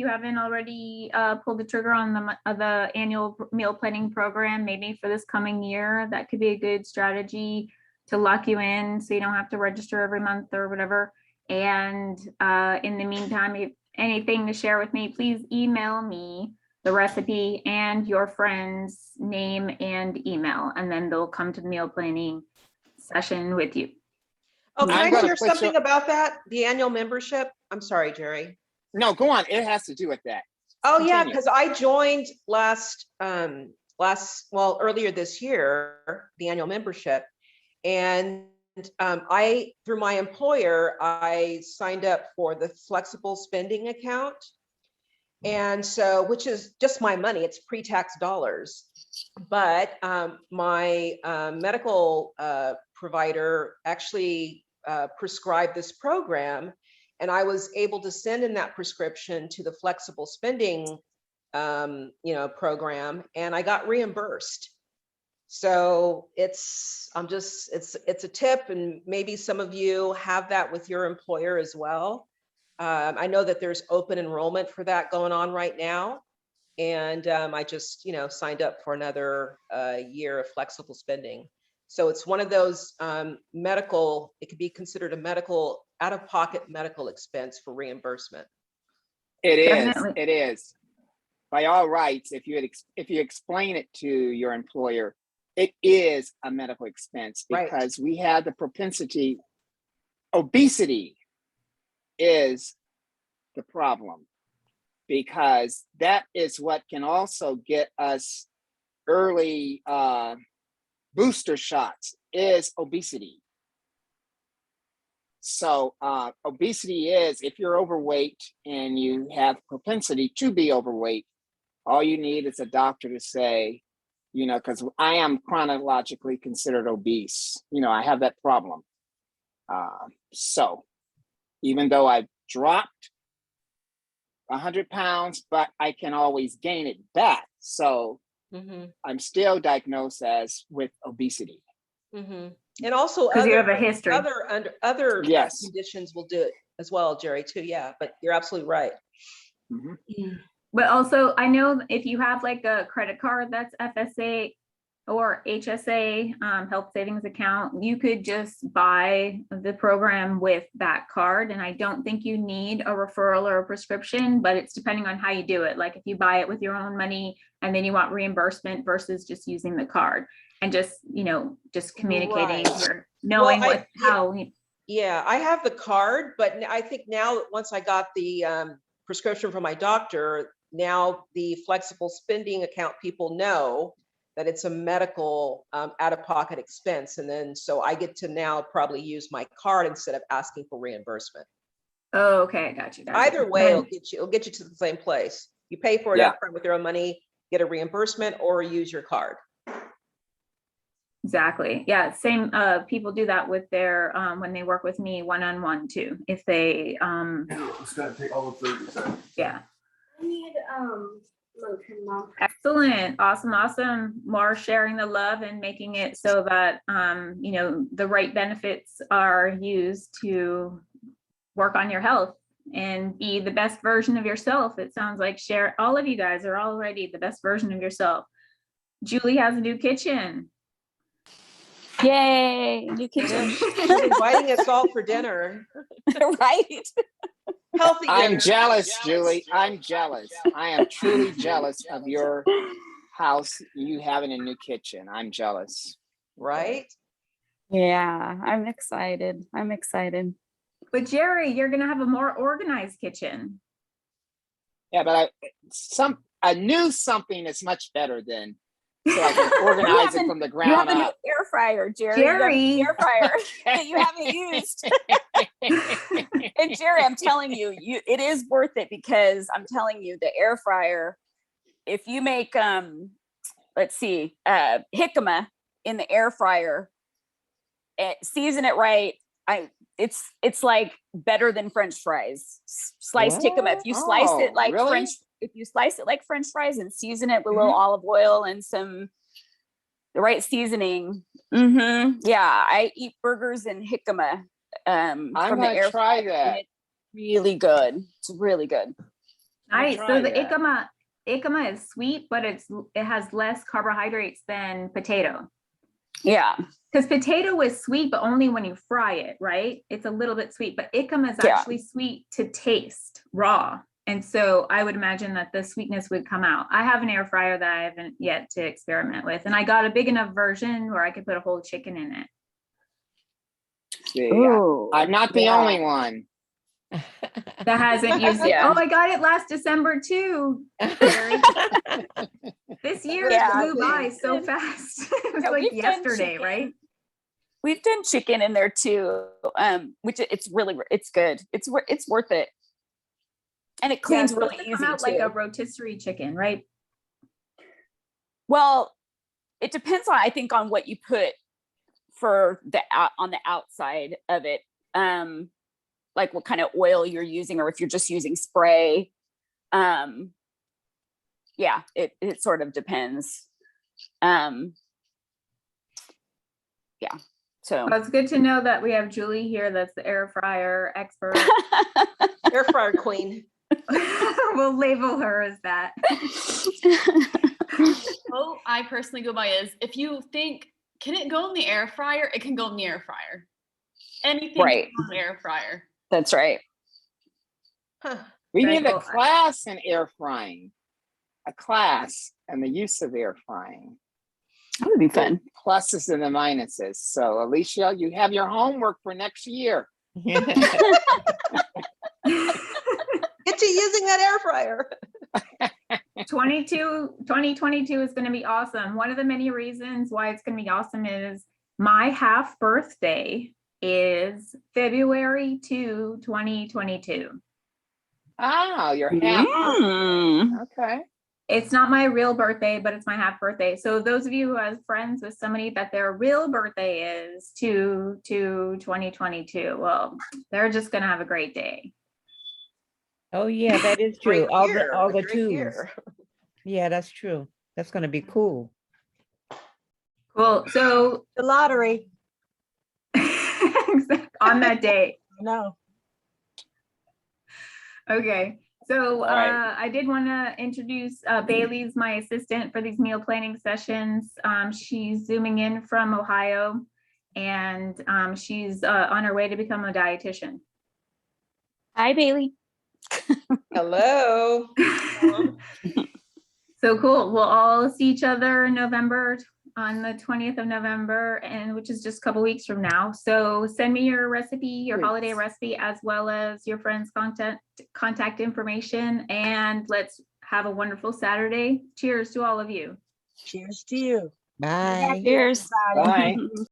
haven't already pulled the trigger on the annual meal planning program, maybe for this coming year. That could be a good strategy to lock you in so you don't have to register every month or whatever. And in the meantime, if anything to share with me, please email me the recipe and your friend's name and email, and then they'll come to the meal planning session with you.
Oh, can
I'm
I
gonna
share
put you-
something about that? The annual membership? I'm sorry, Jerry.
No, go on. It has to do with that.
Oh, yeah,
Continue.
because I joined earlier this year, the annual membership. And through my employer, I signed up for the flexible spending account. And so, which is just my money, it's pre-tax dollars. But my medical provider actually prescribed this program, and I was able to send in that prescription to the flexible spending program, and I got reimbursed. So it's a tip, and maybe some of you have that with your employer as well. I know that there's open enrollment for that going on right now. And I just, signed up for another year of flexible spending. So it's one of those medical, it could be considered a medical, out-of-pocket medical expense for reimbursement.
It is,
Definitely.
it is. By all rights, if you explain it to your employer, it is a medical expense,
Right.
because we have the propensity, obesity is the problem, because that is what can also get us early booster shots, is obesity. So obesity is, if you're overweight and you have propensity to be overweight, all you need is a doctor to say, because I am chronologically considered obese, I have that problem. So even though I've dropped 100 pounds, but I can always gain it back. So I'm still diagnosed with obesity.
And also
Because you have a history.
other
Yes.
conditions will do it as well, Jerry, too. Yeah, but you're absolutely right.
But also, I know if you have like a credit card that's FSA or HSA, health savings account, you could just buy the program with that card. And I don't think you need a referral or a prescription, but it's depending on how you do it. Like if you buy it with your own money and then you want reimbursement versus just using the card and just communicating,
Right.
knowing
Well,
how.
Yeah, I have the card, but I think now once I got the prescription from my doctor, now the flexible spending account people know that it's a medical out-of-pocket expense. And then, so I get to now probably use my card instead of asking for reimbursement.
Oh, okay, got you.
Either way,
Then-
it'll get you to the same place. You pay for it
Yeah.
upfront with your own money, get a reimbursement, or use your card.
Exactly. Yeah. Same. People do that with their, when they work with me one-on-one too. If they,
It's gonna take all of 30 seconds.
yeah.
I need lotion, Mom.
Excellent. Awesome. More sharing the love and making it so that, the right benefits are used to work on your health and be the best version of yourself. It sounds like all of you guys are already the best version of yourself. Julie has a new kitchen.
Yay, new kitchen.
She's inviting us all for dinner.
Right?
Healthy
I'm
dinner.
jealous, Julie. I'm jealous. I am truly jealous of your house, you having a new kitchen. I'm jealous.
Right?
Yeah, I'm excited.
But Jerry, you're going to have a more organized kitchen.
Yeah, but a new something is much better than, so I can organize it from the
You
ground
have a new
up.
air fryer, Jerry. You have an
Jerry.
air fryer that you haven't used. And Jerry, I'm telling you, it is worth it, because I'm telling you, the air fryer, if you make jicama in the air fryer, season it right, it's like better than French fries. Sliced jicama. If you slice it like
really?
French fries and season it with a little olive oil and the right seasoning. Yeah, I eat burgers and jicama
I'm
from the
gonna
air
try
fryer,
that.
and it's really good. It's really good.
Nice.
try
So the
that.
jicama is sweet, but it has less carbohydrates than potato.
Yeah.
Because potato is sweet, but only when you fry it, right? It's a little bit sweet, but jicama is
Yeah.
actually sweet to taste raw. And so I would imagine that the sweetness would come out. I have an air fryer that I haven't yet to experiment with. And I got a big enough version where I could put a whole chicken in it.
See,
Ooh,
I'm not the
yeah.
only one.
That hasn't used it.
Yeah.
Oh, I got it last December too. Jerry. This year
Yeah.
flew by so fast. It was
Yeah,
like
we've done
yesterday,
chicken.
right?
We've done chicken in there too, which it's good. It's worth it. And it cleans
it's
really
supposed to
easy
come out
too.
like a rotisserie chicken, right?
Well, it depends on, I think, on what you put for the on the outside of it, like what kind of oil you're using, or if you're just using spray. Yeah, it sort of depends. Yeah, so
Well, it's good to know that we have Julie here, that's the air fryer expert.
Air fryer queen.
We'll label her as that.
What I personally go by is, if you think, can it go in the air fryer? It can go in the air fryer. Anything
Right.
can go in the air fryer.
that's right.
Huh.
We
Very
need a
cool.
class in air frying. A class and the use of air frying.
That would be fun.
Pluses and the minuses. So Alicia, you have your homework for next year.
Get to using that air fryer.
2022 is going to be awesome. One of the many reasons why it's going to be awesome is my half birthday is February 2, 2022.
Oh, you're half.
Mm.
Okay.
It's not my real birthday, but it's my half birthday. So those of you who have friends with somebody that their real birthday is 2022, well, they're just going to have a great day.
Oh, yeah, that is true.
Great
All
year,
the
a great
twos.
year.
Yeah, that's true. That's gonna be cool.
Cool. So
The lottery,
on that day.
no.
Okay, so
All right.
I did want to introduce Bailey's my assistant for these meal planning sessions. She's zooming in from Ohio, and she's on her way to become a dietitian.
Hi, Bailey.
Hello.
So cool. We'll all see each other in November, on the 20th of November, and which is just a couple weeks from now. So send me your recipe, your holiday recipe, as well as your friend's contact information, and let's have a wonderful Saturday. Cheers to all of you.
Cheers to you.
Bye.
Cheers.
Everybody.
Bye.